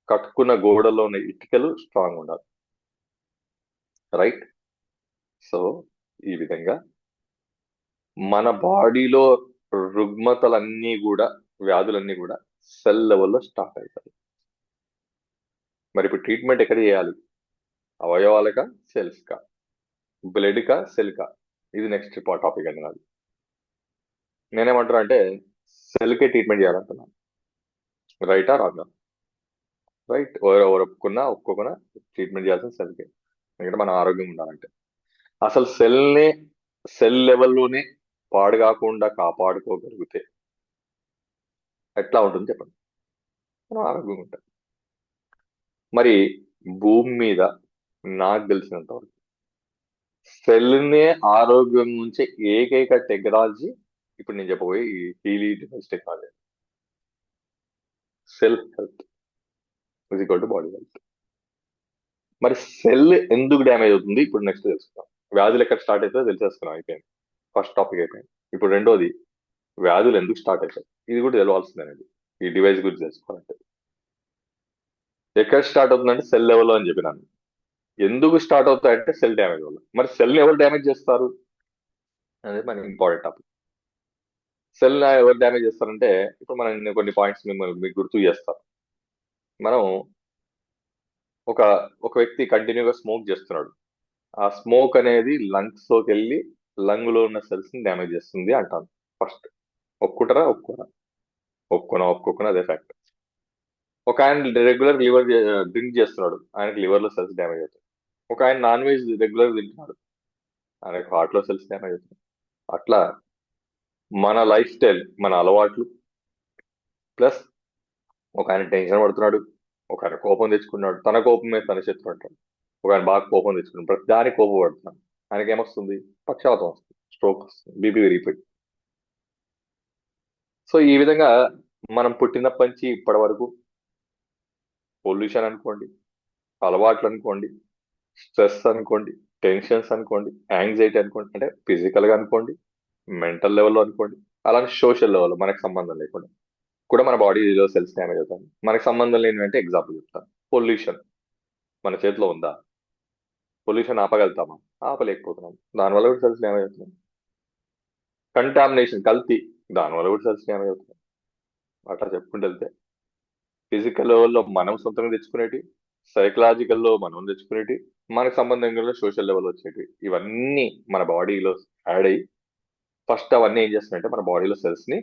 కట్టుకున్న గోడలో ఉన్న ఇటుకలు స్ట్రాంగ్ ఉండాలి. రైట్? సో ఈ విధంగా మన బాడీలో రుగ్మతలన్నీ కూడా, వ్యాధులన్నీ కూడా సెల్ లెవెల్లో స్టార్ట్ అవుతాయి. మరి ఇప్పుడు ట్రీట్మెంట్ ఎక్కడ చేయాలి? అవయవాలకా, సెల్స్ కా, బ్లడ్ కా, సెల్ కా? ఇది నెక్స్ట్ టాపిక్ అండి నాది. నేనేమంటున్నా అంటే సెల్కే ట్రీట్మెంట్ చేయాలంటున్నాను. రైటా రాంగా? రైట్. ఎవరు ఒప్పుకోకున్నా ట్రీట్మెంట్ చేయాల్సిన సెల్కే. ఎందుకంటే మనం ఆరోగ్యం ఉండాలంటే అసలు సెల్ లెవెల్లోనే పాడు కాకుండా కాపాడుకోగలిగితే ఎట్లా ఉంటుంది చెప్పండి? మనం ఆరోగ్యంగా ఉంటాం. మరి భూమి మీద నాకు తెలిసినంత వరకు సెల్నే ఆరోగ్యం నుంచి ఏకైక టెక్నాలజీ ఇప్పుడు నేను చెప్పబోయే ఈ Healy device technology. Cell health is equal to body health. మరి సెల్ ఎందుకు డ్యామేజ్ అవుతుంది ఇప్పుడు నెక్స్ట్ తెలుసుకుందాం. వ్యాధులు ఎక్కడ స్టార్ట్ అవుతుందో తెలిసేసుకున్నాం, అయిపోయింది. ఫస్ట్ టాపిక్ అయిపోయింది. ఇప్పుడు రెండోది, వ్యాధులు ఎందుకు స్టార్ట్ అవుతాయి, ఇది కూడా తెలవాల్సిందేనండి ఈ డివైస్ గురించి తెలుసుకోవాలంటే. ఎక్కడ స్టార్ట్ అవుతుందంటే సెల్ లెవెల్లో అని చెప్పినాను. ఎందుకు స్టార్ట్ అవుతాయంటే సెల్ డ్యామేజ్ వల్ల. మరి సెల్ ఎవరు డ్యామేజ్ చేస్తారు అనేది మన ఇంపార్టెంట్ టాపిక్. సెల్ ఎవరు డ్యామేజ్ చేస్తారంటే ఇప్పుడు మనం నేను కొన్ని పాయింట్స్ మీకు గుర్తు చేస్తాను. మనం ఒక ఒక వ్యక్తి కంటిన్యూగా స్మోక్ చేస్తున్నాడు. ఆ స్మోక్ అనేది లంగ్స్ లోకి వెళ్ళి లంగ్ లో ఉన్న సెల్స్ ని డ్యామేజ్ చేస్తుంది అంటాను. ఫస్ట్ ఒప్పుకుంటారా? ఒప్పుకోనా అదే ఫ్యాక్ట్. ఒక ఆయన రెగ్యులర్ లివర్ డ్రింక్ చేస్తున్నాడు, ఆయనకి లివర్ లో సెల్స్ డ్యామేజ్ అవుతాయి. ఒక ఆయన నాన్ వెజ్ రెగ్యులర్ తింటున్నాడు, ఆయనకి హార్ట్ లో సెల్స్ డ్యామేజ్ అవుతాయి. అట్లా మన లైఫ్ స్టైల్, మన అలవాట్లు, ప్లస్ ఒక ఆయన టెన్షన్ పడుతున్నాడు, ఒక ఆయన కోపం తెచ్చుకున్నాడు, తన కోపం మీద తన శత్రు అంటాడు. ఒక ఆయన బాగా కోపం తెచ్చుకున్నాడు, ప్రతి దానికి కోపం పడుతున్నాడు, ఆయనకి ఏమొస్తుంది? పక్షవాతం వస్తుంది, స్ట్రోక్ వస్తుంది, బీపీ పెరిగిపోయి. సో ఈ విధంగా మనం పుట్టినప్పటి నుంచి ఇప్పటి వరకు పొల్యూషన్ అనుకోండి, అలవాట్లు అనుకోండి, స్ట్రెస్ అనుకోండి, టెన్షన్స్ అనుకోండి, యాంగ్జైటీ అనుకోండి, అంటే ఫిజికల్ గా అనుకోండి, మెంటల్ లెవెల్లో అనుకోండి, అలానే సోషల్ లెవెల్లో మనకు సంబంధం లేకుండా కూడా మన బాడీలో సెల్స్ డ్యామేజ్ అవుతాయి. మనకు సంబంధం లేనివి అంటే ఎగ్జాంపుల్ చెప్తాను. పొల్యూషన్ మన చేతిలో ఉందా? పొల్యూషన్ ఆపగలుగుతామా? ఆపలేకపోతున్నాం, దానివల్ల కూడా సెల్స్ డ్యామేజ్ అవుతున్నాయి. కంటామినేషన్, కల్తీ, దానివల్ల కూడా సెల్స్ డ్యామేజ్ అవుతున్నాయి. అట్లా చెప్పుకుంటూ వెళ్తే ఫిజికల్ లెవెల్లో మనం సొంతంగా తెచ్చుకునేటి, సైకలాజికల్లో మనం తెచ్చుకునేటి, మనకు సంబంధంగా సోషల్ లెవెల్ వచ్చేటి, ఇవన్నీ మన బాడీలో యాడ్ అయ్యి ఫస్ట్ అవన్నీ ఏం చేస్తున్నాయంటే మన బాడీలో సెల్స్ ని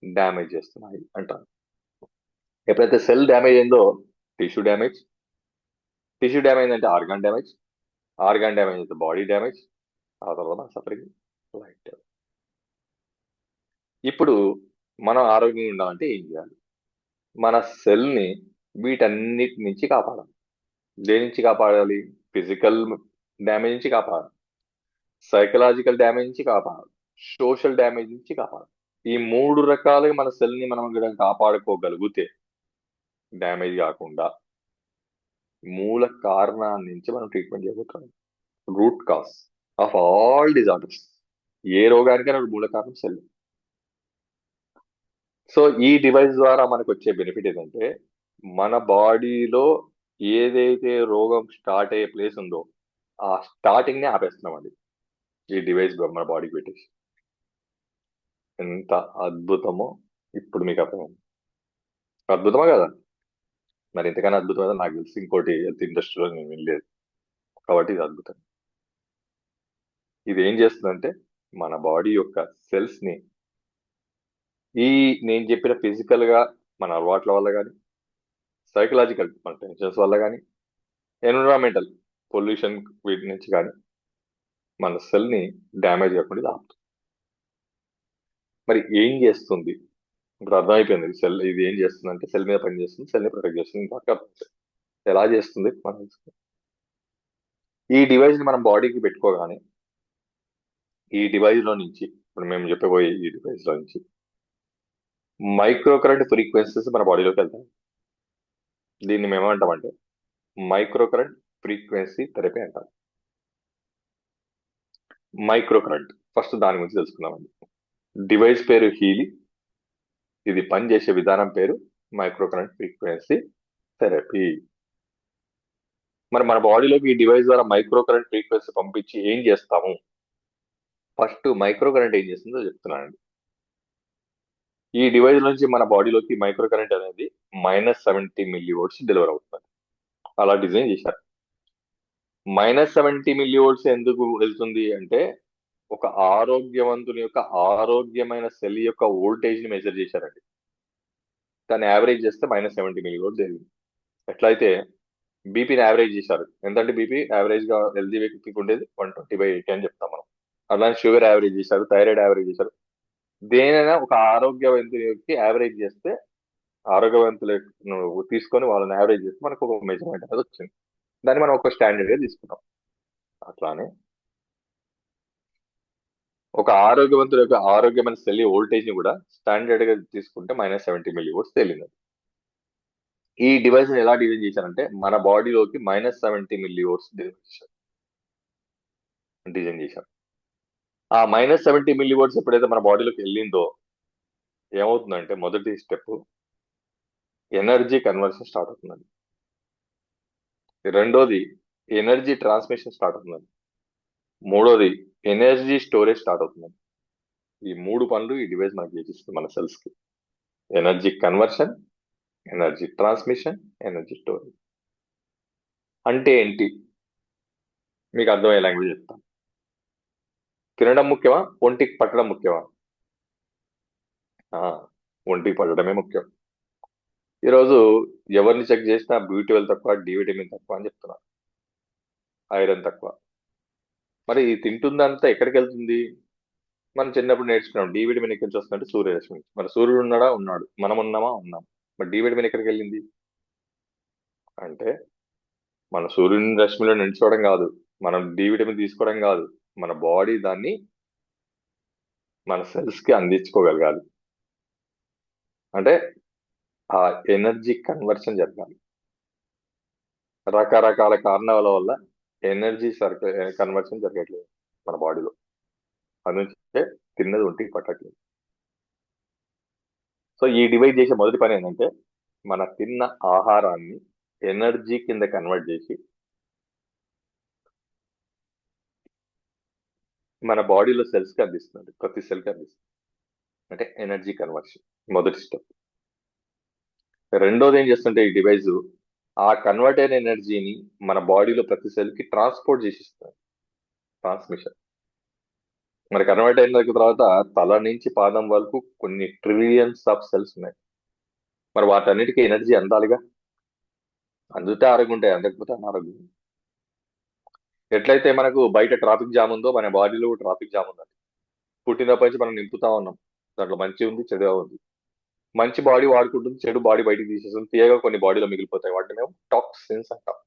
డ్యామేజ్ చేస్తున్నాయి అంటారు. ఎప్పుడైతే సెల్ డ్యామేజ్ అయిందో టిష్యూ డ్యామేజ్ అంటే ఆర్గాన్ డ్యామేజ్ అయితే బాడీ డ్యామేజ్, ఆ తర్వాత సఫరింగ్ లైట్. ఇప్పుడు మనం ఆరోగ్యంగా ఉండాలంటే ఏం చేయాలి? మన సెల్ని వీటన్నిటి నుంచి కాపాడాలి. దేని నుంచి కాపాడాలి? ఫిజికల్ డ్యామేజ్ నుంచి కాపాడాలి, సైకలాజికల్ డ్యామేజ్ నుంచి కాపాడాలి, సోషల్ డ్యామేజ్ నుంచి కాపాడాలి. ఈ మూడు రకాలుగా మన సెల్ని మనం గనుక కాపాడుకోగలిగితే డ్యామేజ్ కాకుండా మూల కారణాల నుంచి మనం ట్రీట్మెంట్ చేయబోతున్నాం. Root cause of all disorders. ఏ రోగానికైనా మూల కారణం సెల్. సో ఈ డివైస్ ద్వారా మనకు వచ్చే బెనిఫిట్ ఏంటంటే మన బాడీలో ఏదైతే రోగం స్టార్ట్ అయ్యే ప్లేస్ ఉందో ఆ స్టార్టింగ్ ని ఆపేస్తున్నామండి ఈ డివైస్ మన బాడీకి పెట్టేసి. ఎంత అద్భుతమో ఇప్పుడు మీకు అర్థమైంది. అద్భుతమా కదా? మరి ఇంతకన్నా అద్భుతమైన నాకు తెలిసి ఇంకోటి హెల్త్ ఇండస్ట్రీలో నేను వినలేదు, కాబట్టి ఇది అద్భుతం. ఇది ఏం చేస్తుందంటే మన బాడీ యొక్క సెల్స్ ని ఈ నేను చెప్పిన ఫిజికల్ గా మన అలవాట్ల వల్ల కానీ, సైకలాజికల్ మన టెన్షన్స్ వల్ల కానీ, ఎన్విరాన్మెంటల్ పొల్యూషన్ వీటి నుంచి కానీ మన సెల్ ని డ్యామేజ్ కాకుండా ఇది ఆపుతుంది. మరి ఏం చేస్తుంది? ఇప్పుడు అర్థమైపోయింది సెల్ ఇది ఏం చేస్తుంది అంటే సెల్ మీద పనిచేస్తుంది, సెల్ ని ప్రొటెక్ట్ చేస్తుంది. ఇంకా ఎలా చేస్తుంది మనం తెలుసుకుందాం. ఈ డివైస్ ని మనం బాడీకి పెట్టుకోగానే ఈ డివైస్ లో నుంచి, ఇప్పుడు మేము చెప్పబోయే ఈ డివైస్ లో నుంచి మైక్రో కరెంట్ ఫ్రీక్వెన్సీస్ మన బాడీలోకి వెళ్తాయి. దీన్ని మేము ఏమంటామంటే మైక్రో కరెంట్ ఫ్రీక్వెన్సీ థెరపీ అంటాం. మైక్రో కరెంట్ ఫస్ట్ దాని గురించి తెలుసుకుందామండి. డివైస్ పేరు హీలీ, ఇది పనిచేసే విధానం పేరు మైక్రో కరెంట్ ఫ్రీక్వెన్సీ థెరపీ. మరి మన బాడీలోకి ఈ డివైస్ ద్వారా మైక్రో కరెంట్ ఫ్రీక్వెన్సీ పంపించి ఏం చేస్తాము? ఫస్ట్ మైక్రో కరెంట్ ఏం చేస్తుందో చెప్తున్నానండి. ఈ డివైస్ నుంచి మన బాడీలోకి మైక్రో కరెంట్ అనేది -70 మిల్లీ వోల్ట్స్ డెలివర్ అవుతుంది. అలా డిజైన్ చేశారు. -70 మిల్లీ వోల్ట్స్ ఎందుకు వెళ్తుంది అంటే ఒక ఆరోగ్యవంతుని యొక్క ఆరోగ్యమైన సెల్ యొక్క వోల్టేజ్ ని మెజర్ చేశారండి. దాన్ని యావరేజ్ చేస్తే -70 మిల్లీ వోల్ట్ జరిగింది. ఎట్లయితే బీపీని యావరేజ్ చేశారు. ఎంతంటే బీపీ యావరేజ్ గా హెల్దీ వ్యక్తికి ఉండేది 120/80 అని చెప్తాం మనం. అలానే షుగర్ యావరేజ్ చేశారు, థైరాయిడ్ యావరేజ్ చేశారు. దేనైనా ఒక ఆరోగ్యవంతునికి యావరేజ్ చేస్తే ఆరోగ్యవంతులను తీసుకొని వాళ్ళని యావరేజ్ చేస్తే మనకు ఒక మెజర్మెంట్ అనేది వచ్చింది. దాన్ని మనం ఒక స్టాండర్డ్ గా తీసుకున్నాం. అట్లానే ఒక ఆరోగ్యవంతుల యొక్క ఆరోగ్యమైన సెల్ వోల్టేజ్ ని కూడా స్టాండర్డ్ గా తీసుకుంటే -70 మిల్లీ వోల్ట్స్ తేలింది. ఈ డివైస్ ని ఎలా డిజైన్ చేశారంటే మన బాడీలోకి -70 మిల్లీ వోల్ట్స్ డిజైన్ చేశారు. ఆ -70 మిల్లీ వోల్ట్స్ ఎప్పుడైతే మన బాడీలోకి వెళ్ళిందో ఏమవుతుందంటే మొదటి స్టెప్ ఎనర్జీ కన్వర్షన్ స్టార్ట్ అవుతుందండి. రెండోది ఎనర్జీ ట్రాన్స్మిషన్ స్టార్ట్ అవుతుందండి. మూడోది ఎనర్జీ స్టోరేజ్ స్టార్ట్ అవుతుందండి. ఈ మూడు పనులు ఈ డివైస్ మనకి చేసిస్తుంది మన సెల్స్ కి. Energy conversion, energy transmission, energy storage. అంటే ఏంటి? మీకు అర్థమయ్యే లాంగ్వేజ్ చెప్తాను. తినడం ముఖ్యమా, ఒంటికి పట్టడం ముఖ్యమా? ఆ, ఒంటికి పట్టడమే ముఖ్యం. ఈరోజు ఎవరిని చెక్ చేసినా B12 తక్కువ, డి విటమిన్ తక్కువ అని చెప్తున్నారు, ఐరన్ తక్కువ. మరి ఈ తింటుందంతా ఎక్కడికి వెళ్తుంది? మనం చిన్నప్పుడు నేర్చుకున్నాం డి విటమిన్ ఎక్కడి నుంచి వస్తుందంటే సూర్యరశ్మి నుంచి. మరి సూర్యుడు ఉన్నాడా? ఉన్నాడు. మనం ఉన్నామా? ఉన్నాం. మరి డి విటమిన్ ఎక్కడికి వెళ్ళింది అంటే మన సూర్యుని రశ్మిలో నిల్చోవడం కాదు, మనం డి విటమిన్ తీసుకోవడం కాదు, మన బాడీ దాన్ని మన సెల్స్ కి అందించుకోగలగాలి. అంటే ఆ ఎనర్జీ కన్వర్షన్ జరగాలి. రకరకాల కారణాల వల్ల ఎనర్జీ కన్వర్షన్ జరగట్లేదు మన బాడీలో. అందుకే తిన్నది ఒంటికి పట్టట్లేదు. సో ఈ డివైడ్ చేసే మొదటి పని ఏంటంటే మన తిన్న ఆహారాన్ని ఎనర్జీ కింద కన్వర్ట్ చేసి మన బాడీలో సెల్స్ కి అందిస్తుంది. ప్రతి సెల్ కి అందిస్తుంది. అంటే ఎనర్జీ కన్వర్షన్ మొదటి స్టెప్. రెండోది ఏం చేస్తుంటే ఈ డివైస్ ఆ కన్వర్ట్ అయిన ఎనర్జీని మన బాడీలో ప్రతి సెల్ కి ట్రాన్స్పోర్ట్ చేసిస్తుంది. ట్రాన్స్మిషన్. మరి కన్వర్ట్ అయిన తర్వాత తల నుంచి పాదం వరకు కొన్ని ట్రిలియన్స్ ఆఫ్ సెల్స్ ఉన్నాయి. మరి వాటన్నిటికీ ఎనర్జీ అందాలిగా. అందుతే ఆరోగ్యం ఉంటాయి, అందకపోతే అనారోగ్యం. ఎట్లయితే మనకు బయట ట్రాఫిక్ జామ్ ఉందో మన బాడీలో ట్రాఫిక్ జామ్ ఉందండి. పుట్టినప్పటి నుంచి మనం నింపుతా ఉన్నాం. దాంట్లో మంచి ఉంది, చెడుగా ఉంది. మంచి బాడీ వాడుకుంటుంది, చెడు బాడీ బయటికి తీసేస్తుంది. తీయగా కొన్ని బాడీలో మిగిలిపోతాయి. వాటిని మేము టాక్సిన్స్ అంటాం.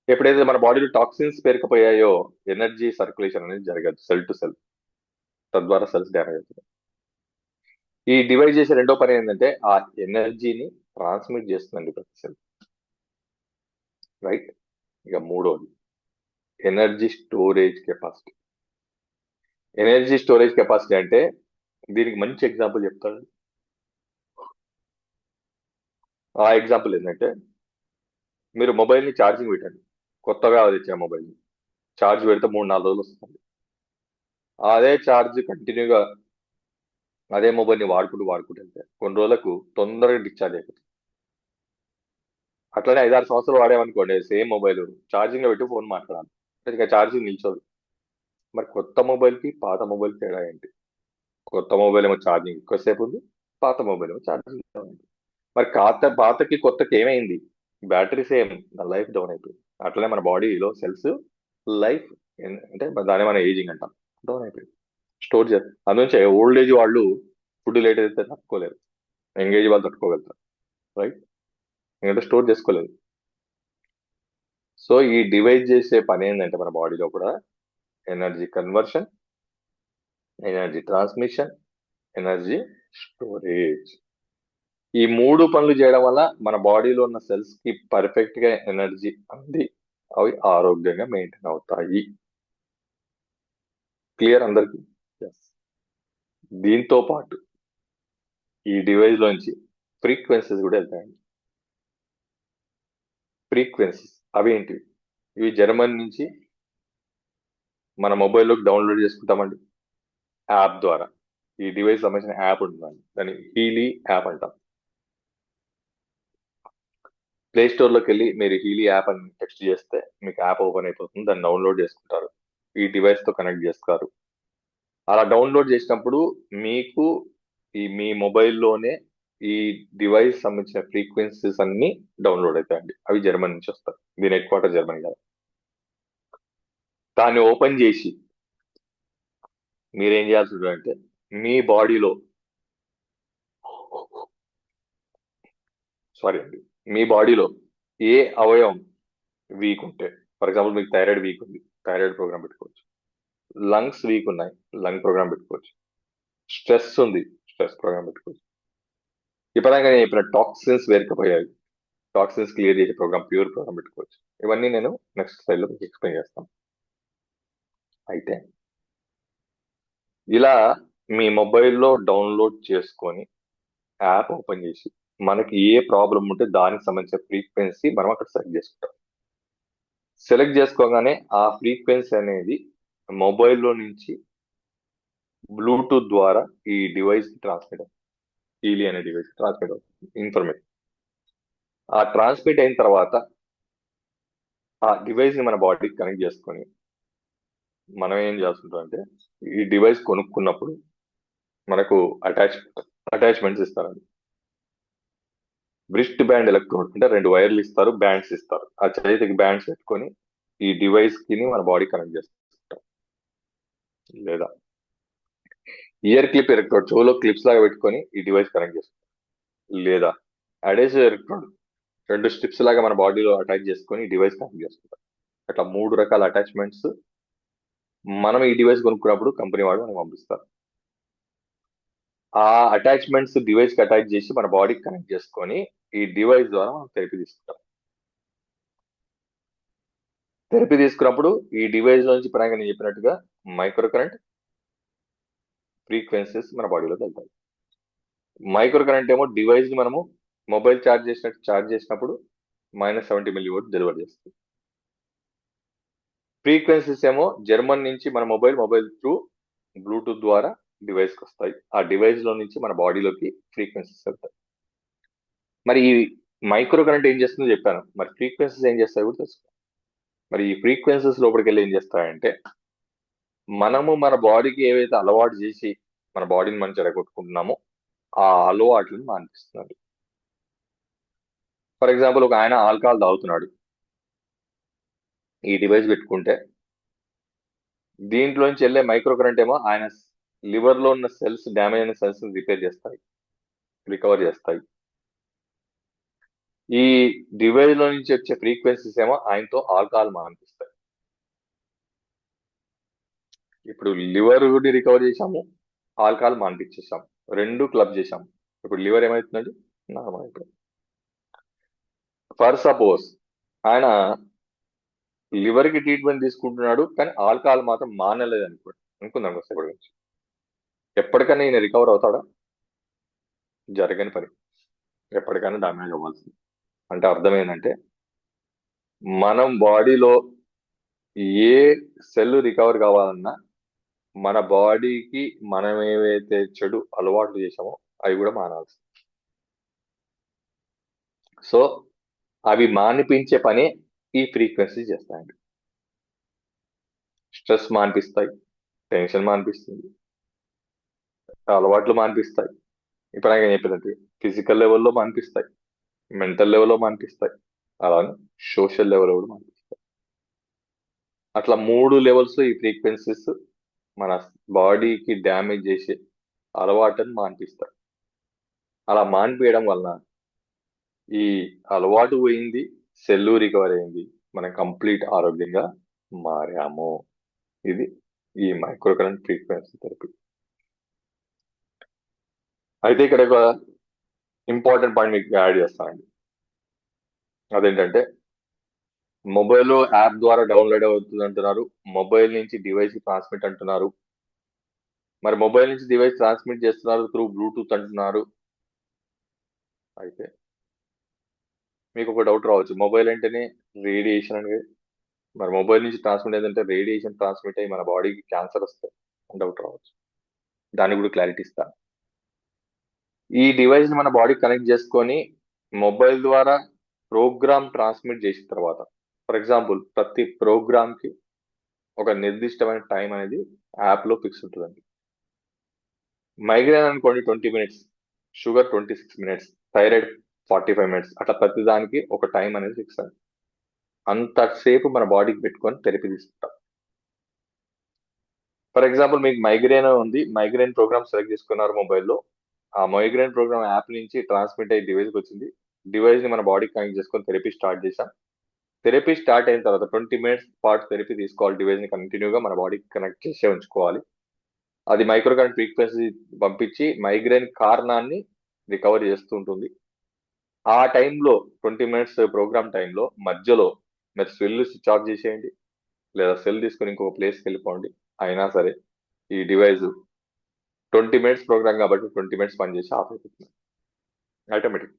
ఎప్పుడైతే మన బాడీలో టాక్సిన్స్ పేరుకుపోయాయో ఎనర్జీ సర్క్యులేషన్ అనేది జరగదు సెల్ టు సెల్. తద్వారా సెల్స్ డ్యామేజ్ అవుతుంది. ఈ డివైడ్ చేసే రెండో పని ఏంటంటే ఆ ఎనర్జీని ట్రాన్స్మిట్ చేస్తుందండి ప్రతి సెల్. రైట్. ఇక మూడోది energy storage capacity. Energy storage capacity అంటే దీనికి మంచి ఎగ్జాంపుల్ చెప్తాను. ఆ ఎగ్జాంపుల్ ఏంటంటే మీరు మొబైల్ని ఛార్జింగ్ పెట్టండి. కొత్తగా తెచ్చే మొబైల్ ఛార్జ్ పెడితే 3-4 రోజులు వస్తుంది. అదే ఛార్జ్ కంటిన్యూగా అదే మొబైల్ని వాడుకుంటూ వెళ్తే కొన్ని రోజులకు తొందరగా డిశ్చార్జ్ అయిపోతుంది. అట్లనే 5-6 సంవత్సరాలు వాడేమనుకోండి సేమ్ మొబైల్ ఛార్జింగ్ లో పెట్టి ఫోన్ మాట్లాడాలి, ఇక ఛార్జింగ్ నిల్చోదు. మరి కొత్త మొబైల్ కి పాత మొబైల్ తేడా ఏంటి? కొత్త మొబైల్ ఏమో ఛార్జింగ్ ఎక్కువసేపు ఉంది, పాత మొబైల్ ఏమో ఛార్జింగ్ ఉంది. మరి పాతకి కొత్తకి ఏమైంది? బ్యాటరీ సేమ్, లైఫ్ డౌన్ అయిపోయింది. అట్లనే మన బాడీలో సెల్స్ లైఫ్ అంటే దాన్ని మనం ఏజింగ్ అంటాం. డౌన్ అయిపోయింది. స్టోర్ చేస్తారు అందులోంచి ఓల్డ్ ఏజ్ వాళ్ళు ఫుడ్ లేట్ అయితే తట్టుకోలేరు. యంగ్ ఏజ్ వాళ్ళు తట్టుకోగలుగుతారు, రైట్? ఎందుకంటే స్టోర్ చేసుకోలేదు. సో ఈ డివైడ్ చేసే పని ఏంటంటే మన బాడీలో కూడా energy conversion, energy transmission, energy storage. ఈ మూడు పనులు చేయడం వల్ల మన బాడీలో ఉన్న సెల్స్ కి పర్ఫెక్ట్ గా ఎనర్జీ అంది అవి ఆరోగ్యంగా మెయింటైన్ అవుతాయి. క్లియర్ అందరికి? ఎస్. దీంతో పాటు ఈ డివైస్ లోంచి ఫ్రీక్వెన్సీస్ కూడా వెళ్తాయండి. ఫ్రీక్వెన్సీస్ అవి ఏంటివి? ఇవి జర్మన్ నుంచి మన మొబైల్లోకి డౌన్లోడ్ చేసుకుంటామండి యాప్ ద్వారా. ఈ డివైస్ సంబంధించిన యాప్ ఉంటుందండి, దాన్ని హీలీ యాప్ అంటాం. ప్లే స్టోర్ లోకి వెళ్ళి మీరు హీలీ యాప్ అని టెక్స్ట్ చేస్తే మీకు యాప్ ఓపెన్ అయిపోతుంది, దాన్ని డౌన్లోడ్ చేసుకుంటారు, ఈ డివైస్ తో కనెక్ట్ చేస్తారు. అలా డౌన్లోడ్ చేసినప్పుడు మీకు మీ మొబైల్లోనే ఈ డివైస్ సంబంధించిన ఫ్రీక్వెన్సీస్ అన్ని డౌన్లోడ్ అవుతాయండి. అవి జర్మనీ నుంచి వస్తాయి, దీని హెడ్ క్వార్టర్ జర్మనీ కదా. దాన్ని ఓపెన్ చేసి మీరేం చేయాల్సి ఉంటుందంటే మీ బాడీలో, సారీ అండి, మీ బాడీలో ఏ అవయవం వీక్ ఉంటే, ఫర్ ఎగ్జాంపుల్ మీకు థైరాయిడ్ వీక్ ఉంది, థైరాయిడ్ ప్రోగ్రామ్ పెట్టుకోవచ్చు. లంగ్స్ వీక్ ఉన్నాయి, లంగ్ ప్రోగ్రామ్ పెట్టుకోవచ్చు. స్ట్రెస్ ఉంది, స్ట్రెస్ ప్రోగ్రామ్ పెట్టుకోవచ్చు. ఇప్పటిదాకా నేను చెప్పిన టాక్సిన్స్ వేరుకపోయాయి, టాక్సిన్స్ క్లియర్ చేసే ప్రోగ్రామ్, ప్యూర్ ప్రోగ్రామ్ పెట్టుకోవచ్చు. ఇవన్నీ నేను నెక్స్ట్ స్లైడ్ లో మీకు ఎక్స్ప్లెయిన్ చేస్తాను. అయితే ఇలా మీ మొబైల్లో డౌన్లోడ్ చేసుకొని యాప్ ఓపెన్ చేసి మనకి ఏ ప్రాబ్లం ఉంటే దానికి సంబంధించిన ఫ్రీక్వెన్సీ మనం అక్కడ సెలెక్ట్ చేసుకుంటాం. సెలెక్ట్ చేసుకోగానే ఆ ఫ్రీక్వెన్సీ అనేది మొబైల్లో నుంచి బ్లూటూత్ ద్వారా ఈ డివైస్ ట్రాన్స్మిట్ అవుతుంది. హీలీ అనే డివైస్ ట్రాన్స్మిట్ అవుతుంది ఇన్ఫర్మేషన్. ఆ ట్రాన్స్మిట్ అయిన తర్వాత ఆ డివైస్ ని మన బాడీకి కనెక్ట్ చేసుకొని మనం ఏం చేస్తుంటాం అంటే ఈ డివైస్ కొనుక్కున్నప్పుడు మనకు అటాచ్మెంట్స్ ఇస్తారండి. బ్రిస్ట్ బ్యాండ్ ఎలక్ట్రోడ్ అంటే 2 వైర్లు ఇస్తారు, బ్యాండ్స్ ఇస్తారు. ఆ చేతికి బ్యాండ్స్ పెట్టుకొని ఈ డివైస్ కి మన బాడీ కనెక్ట్ చేసుకుంటాం. లేదా ఇయర్ క్లిప్ ఎలక్ట్రోడ్ చెవులో క్లిప్స్ లాగా పెట్టుకొని ఈ డివైస్ కనెక్ట్ చేసుకుంటాం. లేదా అడేసివ్ ఎలక్ట్రోడ్ 2 స్ట్రిప్స్ లాగా మన బాడీలో అటాచ్ చేసుకొని ఈ డివైస్ కనెక్ట్ చేసుకుంటాం. అట్లా 3 రకాల అటాచ్మెంట్స్ మనం ఈ డివైస్ కొనుక్కున్నప్పుడు కంపెనీ వాడు మనకు పంపిస్తారు. ఆ అటాచ్మెంట్స్ డివైస్ కి అటాచ్ చేసి మన బాడీకి కనెక్ట్ చేసుకొని ఈ డివైస్ ద్వారా మనం థెరపీ తీసుకుంటాం. థెరపీ తీసుకున్నప్పుడు ఈ డివైస్ నుంచి పరంగా నేను చెప్పినట్టుగా మైక్రో కరెంట్ ఫ్రీక్వెన్సీస్ మన బాడీలోకి వెళ్తాయి. మైక్రో కరెంట్ ఏమో డివైస్ ని మనము మొబైల్ ఛార్జ్ చేసినప్పుడు -70 mV డెలివర్ చేస్తుంది. ఫ్రీక్వెన్సీస్ ఏమో జర్మన్ నుంచి మన మొబైల్ త్రూ బ్లూటూత్ ద్వారా డివైస్ కి వస్తాయి. ఆ డివైస్ లో నుంచి మన బాడీలోకి ఫ్రీక్వెన్సీస్ వెళ్తాయి. మరి ఈ మైక్రో కరెంట్ ఏం చేస్తుందో చెప్పాను, మరి ఫ్రీక్వెన్సీస్ ఏం చేస్తాయో కూడా తెలుసు. మరి ఈ ఫ్రీక్వెన్సీస్ లోపలికి వెళ్ళి ఏం చేస్తాయంటే మనము మన బాడీకి ఏవైతే అలవాటు చేసి మన బాడీని మనం చెడగొట్టుకుంటున్నామో ఆ అలవాట్లను మానిపిస్తున్నది. ఫర్ ఎగ్జాంపుల్ ఒక ఆయన ఆల్కహాల్ తాగుతున్నాడు, ఈ డివైస్ పెట్టుకుంటే దీంట్లోంచి వెళ్ళే మైక్రో కరెంట్ ఏమో ఆయన లివర్ లో ఉన్న సెల్స్, డ్యామేజ్ అయిన సెల్స్ రిపేర్ చేస్తాయి, రికవర్ చేస్తాయి. ఈ డివైస్ లో నుంచి వచ్చే ఫ్రీక్వెన్సీస్ ఏమో ఆయనతో ఆల్కహాల్ మానిపిస్తాయి. ఇప్పుడు లివర్ ని రికవర్ చేశాము, ఆల్కహాల్ మానిపించేసాం, రెండు క్లబ్ చేశాము. ఇప్పుడు లివర్ ఏమవుతుందండి? నార్మల్ అయిపోయింది. ఫర్ సపోజ్ ఆయన లివర్ కి ట్రీట్మెంట్ తీసుకుంటున్నాడు కానీ ఆల్కహాల్ మాత్రం మానలేదు అనుకుందాం వస్తే గురించి, ఎప్పటికైనా ఈయన రికవర్ అవుతాడా? జరగని పని, ఎప్పటికైనా డామేజ్ అవ్వాల్సింది. అంటే అర్థం ఏంటంటే మనం బాడీలో ఏ సెల్ రికవర్ కావాలన్నా మన బాడీకి మనం ఏవైతే చెడు అలవాట్లు చేసామో అవి కూడా మానాల్సి. సో అవి మానిపించే పని ఈ ఫ్రీక్వెన్సీ చేస్తాయండి. స్ట్రెస్ మానిపిస్తాయి, టెన్షన్ మానిపిస్తుంది, అలవాట్లు మానిపిస్తాయి. ఇప్పుడు ఆయన చెప్పినట్టు ఫిజికల్ లెవెల్లో మానిపిస్తాయి, మెంటల్ లెవెల్లో మానిపిస్తాయి, అలానే సోషల్ లెవెల్లో కూడా మానిపిస్తాయి. అట్లా 3 లెవెల్స్ ఈ ఫ్రీక్వెన్సీస్ మన బాడీకి డ్యామేజ్ చేసే అలవాటుని మాన్పిస్తాయి. అలా మాన్పియడం వలన ఈ అలవాటు పోయింది, సెల్లు రికవర్ అయింది, మనం కంప్లీట్ ఆరోగ్యంగా మారాము. ఇది ఈ మైక్రో కరెంట్ ఫ్రీక్వెన్సీ థెరపీ. అయితే ఇక్కడ ఒక ఇంపార్టెంట్ పాయింట్ మీకు యాడ్ చేస్తానండి. అదేంటంటే మొబైల్ యాప్ ద్వారా డౌన్లోడ్ అవుతుంది అంటున్నారు, మొబైల్ నుంచి డివైస్ ట్రాన్స్మిట్ అంటున్నారు. మరి మొబైల్ నుంచి డివైస్ ట్రాన్స్మిట్ చేస్తున్నారు త్రూ బ్లూటూత్ అంటున్నారు. అయితే మీకు ఒక డౌట్ రావచ్చు, మొబైల్ అంటేనే రేడియేషన్ అని. మరి మొబైల్ నుంచి ట్రాన్స్మిట్ ఏంటంటే రేడియేషన్ ట్రాన్స్మిట్ అయ్యి మన బాడీకి క్యాన్సర్ వస్తాయి అని డౌట్ రావచ్చు. దానికి కూడా క్లారిటీ ఇస్తాను. ఈ డివైస్ ని మన బాడీకి కనెక్ట్ చేసుకొని మొబైల్ ద్వారా ప్రోగ్రామ్ ట్రాన్స్మిట్ చేసిన తర్వాత, ఫర్ ఎగ్జాంపుల్ ప్రతి ప్రోగ్రామ్ కి ఒక నిర్దిష్టమైన టైం అనేది యాప్ లో ఫిక్స్ ఉంటుందండి. మైగ్రేన్ అనుకోండి 20 minutes, sugar 26 minutes, thyroid 45 minutes, అట్లా ప్రతి దానికి ఒక టైం అనేది ఫిక్స్ అండి. అంతసేపు మన బాడీకి పెట్టుకొని థెరపీ తీసుకుంటాం. ఫర్ ఎగ్జాంపుల్ మీకు మైగ్రేన్ ఉంది, మైగ్రేన్ ప్రోగ్రామ్ సెలెక్ట్ చేసుకున్నారు మొబైల్లో, ఆ మైగ్రేన్ ప్రోగ్రామ్ యాప్ నుంచి ట్రాన్స్మిట్ అయ్యి డివైస్కి వచ్చింది. డివైస్ ని మన బాడీకి కనెక్ట్ చేసుకొని థెరపీ స్టార్ట్ చేశాం. థెరపీ స్టార్ట్ అయిన తర్వాత 20 మినిట్స్ పాటు థెరపీ తీసుకోవాలి. డివైస్ ని కంటిన్యూగా మన బాడీకి కనెక్ట్ చేసే ఉంచుకోవాలి. అది మైక్రో కరెంట్ ఫ్రీక్వెన్సీ పంపించి మైగ్రేన్ కారణాన్ని రికవర్ చేస్తూ ఉంటుంది. ఆ టైంలో 20 మినిట్స్ ప్రోగ్రామ్ టైంలో మధ్యలో మీరు సెల్ స్విచ్ ఆఫ్ చేసేయండి, లేదా సెల్ తీసుకొని ఇంకొక ప్లేస్కి వెళ్ళిపోండి. అయినా సరే ఈ డివైస్ 20 మినిట్స్ ప్రోగ్రామ్ కాబట్టి 20 మినిట్స్ పనిచేసి ఆఫ్ అయిపోతుంది ఆటోమేటిక్.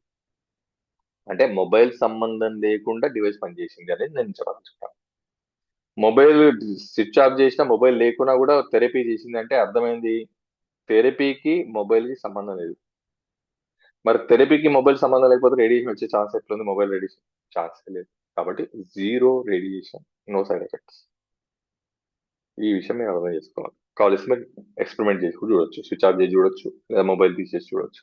అంటే మొబైల్ సంబంధం లేకుండా డివైస్ పనిచేసింది అనేది నేను చెప్పాలనుకుంటాను. మొబైల్ స్విచ్ ఆఫ్ చేసినా, మొబైల్ లేకున్నా కూడా థెరపీ చేసింది అంటే అర్థమైంది, థెరపీకి మొబైల్ కి సంబంధం లేదు. మరి థెరపీకి మొబైల్ సంబంధం లేకపోతే రేడియేషన్ వచ్చే ఛాన్స్ ఎట్లుంది? మొబైల్ రేడియేషన్ ఛాన్స్ లేదు. కాబట్టి zero radiation, no side effects. ఈ విషయం మీరు అర్థం చేసుకోవాలి. కావాల్సి మీరు ఎక్స్పెరిమెంట్ చేసి కూడా చూడొచ్చు, స్విచ్ ఆఫ్ చేసి చూడొచ్చు, లేదా మొబైల్ తీసేసి చూడొచ్చు.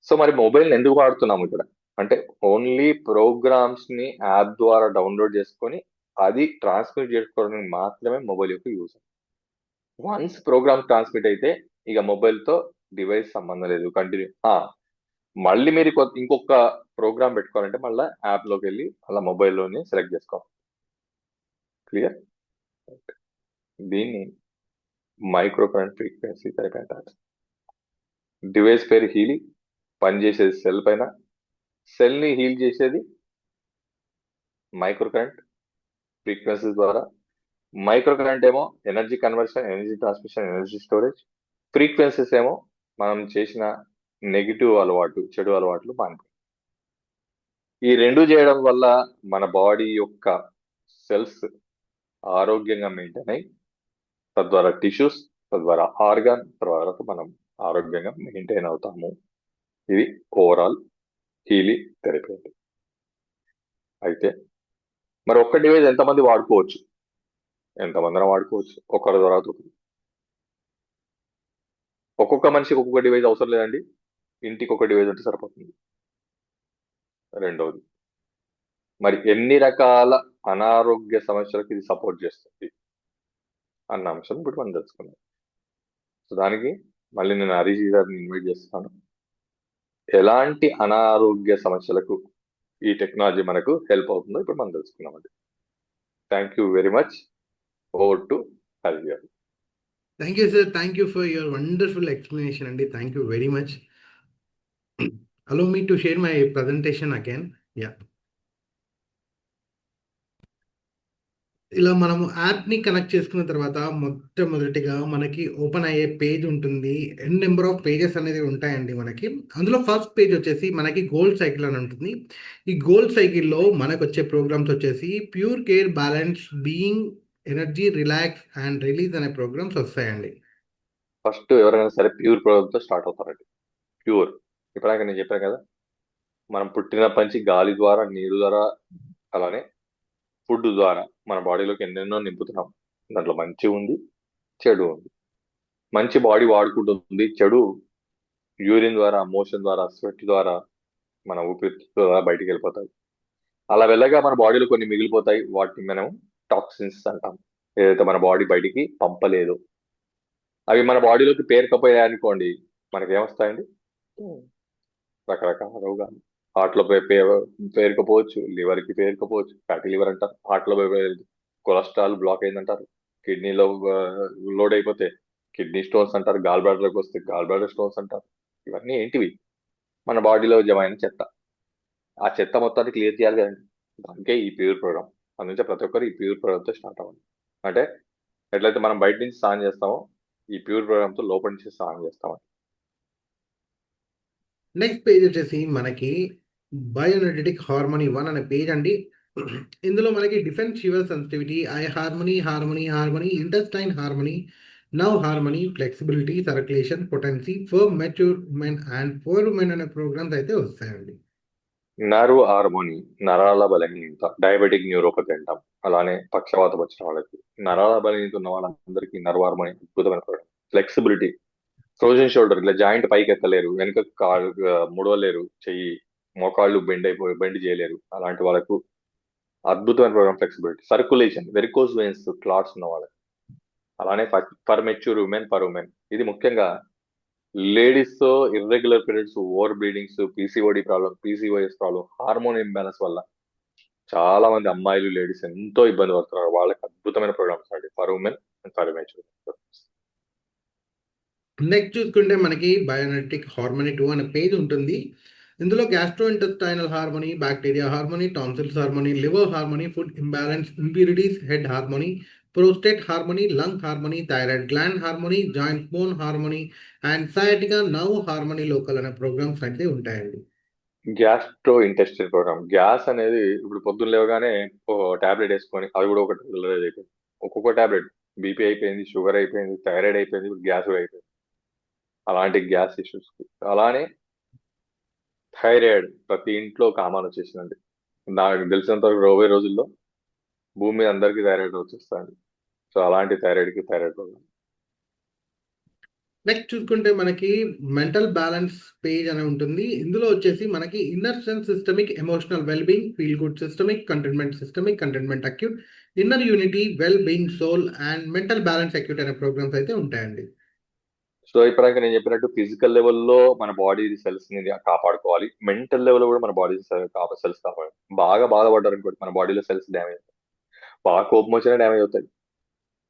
సో మరి మొబైల్ ఎందుకు వాడుతున్నాము ఇక్కడ అంటే, ఓన్లీ ప్రోగ్రామ్స్ ని యాప్ ద్వారా డౌన్లోడ్ చేసుకొని అది ట్రాన్స్మిట్ చేసుకోవడానికి మాత్రమే మొబైల్ యొక్క యూజ్. వన్స్ ప్రోగ్రామ్ ట్రాన్స్మిట్ అయితే ఇక మొబైల్ తో డివైస్ సంబంధం లేదు, కంటిన్యూ. మళ్ళీ మీరు ఇంకొక ప్రోగ్రామ్ పెట్టుకోవాలంటే మళ్ళీ యాప్ లోకి వెళ్ళి అలా మొబైల్లోనే సెలెక్ట్ చేసుకోవాలి. క్లియర్? దీన్ని మైక్రో కరెంట్ ఫ్రీక్వెన్సీ థెరపీ అంటారు. డివైస్ పేరు హీలీ, పనిచేసేది సెల్ పైన, సెల్ ని హీల్ చేసేది మైక్రో కరెంట్ ఫ్రీక్వెన్సీ ద్వారా. మైక్రో కరెంట్ ఏమో energy conversion, energy transmission, energy storage. Frequencies ఏమో మనం చేసిన నెగిటివ్ అలవాటు, చెడు అలవాట్లు మానిపోయి. ఈ రెండు చేయడం వల్ల మన బాడీ యొక్క సెల్స్ ఆరోగ్యంగా మెయింటైన్ అయ్యి, తద్వారా టిష్యూస్, తద్వారా ఆర్గాన్, తర్వాత మనం ఆరోగ్యంగా మెయింటైన్ అవుతాము. ఇది ఓవరాల్ హీలీ థెరపీ. అయితే మరి ఒక్క డివైస్ ఎంతమంది వాడుకోవచ్చు? ఎంతమందిన వాడుకోవచ్చు, ఒకరి తర్వాత ఒకరు. ఒక్కొక్క మనిషికి ఒక్కొక్క డివైస్ అవసరం లేదండి, ఇంటికి ఒక డివైస్ ఉంటే సరిపోతుంది. రెండవది, మరి ఎన్ని రకాల అనారోగ్య సమస్యలకు ఇది సపోర్ట్ చేస్తుంది అన్న అంశం ఇప్పుడు మనం తెలుసుకున్నాం. సో దానికి మళ్ళీ నేను హరీష్ గారిని ఇన్వైట్ చేస్తున్నాను. ఎలాంటి అనారోగ్య సమస్యలకు ఈ టెక్నాలజీ మనకు హెల్ప్ అవుతుందో ఇప్పుడు మనం తెలుసుకున్నామండి. Thank you very much. Over to Harish గారు. Thank you sir, thank you for your wonderful explanation అండి. Thank you very much. Allow me to share my presentation again. Yeah, ఇలా మనము యాప్ని కనెక్ట్ చేసుకున్న తర్వాత మొట్టమొదటిగా మనకి ఓపెన్ అయ్యే పేజ్ ఉంటుంది. నెంబర్ ఆఫ్ పేజెస్ అనేది ఉంటాయండి మనకి. అందులో ఫస్ట్ పేజ్ వచ్చేసి మనకి గోల్డ్ సైకిల్ అని ఉంటుంది. ఈ గోల్డ్ సైకిల్లో మనకు వచ్చే ప్రోగ్రామ్స్ వచ్చేసి pure care, balance, being, energy, relax and release అనే ప్రోగ్రామ్స్ వస్తాయండి. ఫస్ట్ ఎవరైనా సరే ప్యూర్ ప్రోడక్ట్తో స్టార్ట్ అవుతారండి. ప్యూర్, ఇప్పటిదాకా నేను చెప్పాను కదా, మనం పుట్టినప్పటి నుంచి గాలి ద్వారా, నీరు ద్వారా, అలానే ఫుడ్ ద్వారా మన బాడీలోకి ఎన్నెన్నో నింపుతున్నాం. దాంట్లో మంచి ఉంది, చెడు ఉంది. మంచి బాడీ వాడుకుంటుంది, చెడు యూరిన్ ద్వారా, మోషన్ ద్వారా, స్వెట్ ద్వారా, మన ఊపిరితిత్తుల ద్వారా బయటికి వెళ్ళిపోతాయి. అలా వెళ్ళగా మన బాడీలో కొన్ని మిగిలిపోతాయి, వాటిని మనం టాక్సిన్స్ అంటాం, ఏదైతే మన బాడీ బయటికి పంపలేదు, అవి మన బాడీలోకి పేరుకపోయాయి అనుకోండి, మనకి ఏమొస్తాయండి? రకరకాల రోగాలు. హార్ట్ లో పేరుకపోవచ్చు, లివర్ కి పేరుకపోవచ్చు, ఫ్యాటీ లివర్ అంటారు, హార్ట్ లో కొలెస్ట్రాల్ బ్లాక్ అయిందంటారు, కిడ్నీలో లోడ్ అయిపోతే కిడ్నీ స్టోన్స్ అంటారు, గాల్ బ్లాడర్లోకి వస్తే గాల్ బ్లాడర్ స్టోన్స్ అంటారు. ఇవన్నీ ఏంటివి? మన బాడీలో జమ అయిన చెత్త. ఆ చెత్త మొత్తాన్ని క్లియర్ చేయాలి కదండి, దానికే ఈ ప్యూర్ ప్రోగ్రామ్. అందుకే ప్రతి ఒక్కరు ఈ ప్యూర్ ప్రోగ్రామ్ తో స్టార్ట్ అవ్వాలి. అంటే ఎట్లయితే మనం బయట నుంచి స్నానం చేస్తామో, ఈ ప్యూర్ ప్రోగ్రామ్ తో లోపల నుంచి స్నానం చేస్తాం. నెక్స్ట్ పేజ్ వచ్చేసి మనకి బయోఎనర్జెటిక్ హార్మోనీ 1 అనే పేజ్ అండి. ఇందులో మనకి different shiver sensitivity, I harmony, harmony, intestine harmony, now harmony, flexibility, circulation, potency for mature women and for women అనే ప్రోగ్రామ్స్ అయితే వస్తాయండి. నర్వ్ హార్మోని, నరాల బలహీనత, డయాబెటిక్ న్యూరోపతి అంటాం. అలానే పక్షవాతం వచ్చిన వాళ్ళకి, నరాల బలహీనత ఉన్న వాళ్ళందరికీ నర్వ్ హార్మోని అద్భుతమైన ప్రోగ్రామ్. ఫ్లెక్సిబిలిటీ, ఫ్రోజన్ షోల్డర్, ఇట్లా జాయింట్ పైకి ఎత్తలేరు, వెనుక కాళ్ళు ముడవలేరు, చెయ్యి మోకాళ్ళు బెండ్ చేయలేరు, అలాంటి వాళ్ళకు అద్భుతమైన programme flexibility. Circulation, varicose veins clots ఉన్న వాళ్ళకి, అలానే for mature women, for women, ఇది ముఖ్యంగా లేడీస్ తో irregular periods, over bleedings, PCOD problem, PCOS problem, hormone imbalance వల్ల చాలా మంది అమ్మాయిలు, లేడీస్ ఎంతో ఇబ్బంది పడుతున్నారు. వాళ్ళకి అద్భుతమైన ప్రోగ్రామ్స్ అండి for women and for mature. Next చూసుకుంటే మనకి బయోఎనర్జెటిక్ హార్మోనీ 2 అనే పేజ్ ఉంటుంది. ఇందులో gastro intestinal harmony, bacteria harmony, tonsils harmony, liver harmony, food imbalance, impurities, head harmony, prostate harmony, lung harmony, thyroid gland harmony, joint bone harmony and sciatica nerve harmony local అనే ప్రోగ్రామ్స్ అయితే ఉంటాయండి. గ్యాస్ట్రో ఇంటెస్టిన్ ప్రోగ్రామ్, గ్యాస్ అనేది ఇప్పుడు పొద్దున్న లేవగానే టాబ్లెట్ వేసుకొని అది కూడా ఒకటి రిలీజ్ అయిపోయింది. ఒక్కొక్క టాబ్లెట్, బీపీ అయిపోయింది, షుగర్ అయిపోయింది, థైరాయిడ్ అయిపోయింది, ఇప్పుడు గ్యాస్ కూడా అయిపోయింది. అలాంటి గ్యాస్ ఇష్యూస్, అలానే థైరాయిడ్ ప్రతి ఇంట్లో కామన్ వచ్చేసిందండి. నాకు తెలిసినంత వరకు రాబోయే రోజుల్లో భూమి మీద అందరికీ థైరాయిడ్ వచ్చేస్తుంది. సో అలాంటి థైరాయిడ్కి థైరాయిడ్ ప్రోగ్రామ్. నెక్స్ట్ చూసుకుంటే మనకి మెంటల్ బ్యాలెన్స్ పేజ్ అని ఉంటుంది. ఇందులో వచ్చేసి మనకి inner sense systemic emotional well being, feel good systemic contentment acute, inner unity, well being soul and mental balance acute అనే ప్రోగ్రామ్స్ అయితే ఉంటాయండి. సో ఇప్పటిదాకా నేను చెప్పినట్టు ఫిజికల్ లెవెల్లో మన బాడీ సెల్స్ ని కాపాడుకోవాలి, మెంటల్ లెవెల్ కూడా మన బాడీ సెల్స్ కాపాడాలి. బాగా బాధపడ్డారు అనుకోండి, మన బాడీలో సెల్స్ డ్యామేజ్ అవుతాయి, బాగా కోపం వచ్చినా డ్యామేజ్ అవుతాయి,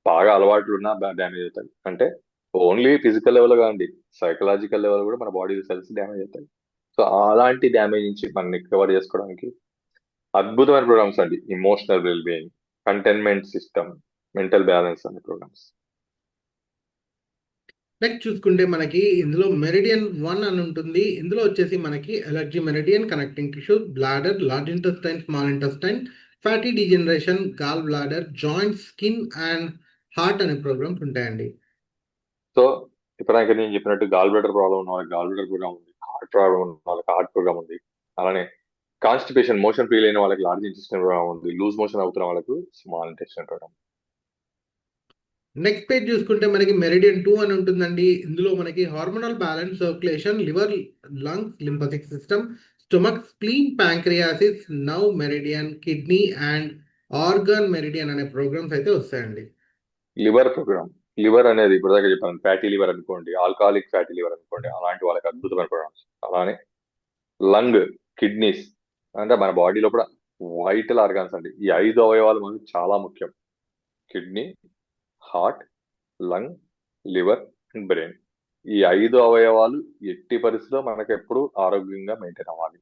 బాగా అలవాట్లు ఉన్నా డ్యామేజ్ అవుతాయి. అంటే ఓన్లీ ఫిజికల్ లెవెల్ కాదండి, సైకలాజికల్ లెవెల్ కూడా మన బాడీ సెల్స్ డ్యామేజ్ అవుతాయి. సో అలాంటి డ్యామేజ్ నుంచి మనం రికవర్ చేసుకోవడానికి అద్భుతమైన ప్రోగ్రామ్స్ అండి emotional well being, containment system, mental balance అనే ప్రోగ్రామ్స్. నెక్స్ట్ చూసుకుంటే మనకి ఇందులో మెరిడియన్ 1 అని ఉంటుంది. ఇందులో వచ్చేసి మనకి allergy meridian, connecting tissues, bladder, large intestine, small intestine, fatty degeneration, gall bladder, joints, skin and heart అనే ప్రోగ్రామ్స్ ఉంటాయండి. సో ఇప్పటిదాకా నేను చెప్పినట్టు గాల్ బ్లాడర్ ప్రాబ్లం ఉన్న వాళ్ళకి గాల్ బ్లాడర్ ప్రోగ్రామ్ ఉంది, హార్ట్ ప్రాబ్లం ఉన్న వాళ్ళకి హార్ట్ ప్రోగ్రామ్ ఉంది, అలానే కాన్స్టిపేషన్, మోషన్ ఫ్రీ లేని వాళ్ళకి లార్జ్ ఇంటెస్టైన్ ప్రోగ్రామ్ ఉంది, లూజ్ మోషన్ అవుతున్న వాళ్ళకి small intestine programme. Next page చూసుకుంటే మనకి మెరిడియన్ 2 అని ఉంటుందండి. ఇందులో మనకి hormonal balance, circulation, liver, lungs, lymphatic system, stomach, spleen, pancreas, nerve meridian, kidney and organ meridian అనే ప్రోగ్రామ్స్ అయితే వస్తాయండి. లివర్ ప్రోగ్రామ్, లివర్ అనేది ఇప్పటిదాకా చెప్పాను, ఫ్యాటీ లివర్ అనుకోండి, ఆల్కహాలిక్ ఫ్యాటీ లివర్ అనుకోండి, అలాంటి వాళ్ళకి అద్భుతమైన ప్రోగ్రామ్స్. అలానే లంగ్, కిడ్నీస్, అంటే మన బాడీలో కూడా వైటల్ ఆర్గాన్స్ అండి. ఈ 5 అవయవాలు మనకు చాలా ముఖ్యం: kidney, heart, lung, liver and brain. ఈ 5 అవయవాలు ఎట్టి పరిస్థితిలో మనకు ఎప్పుడు ఆరోగ్యంగా మెయింటైన్ అవ్వాలి,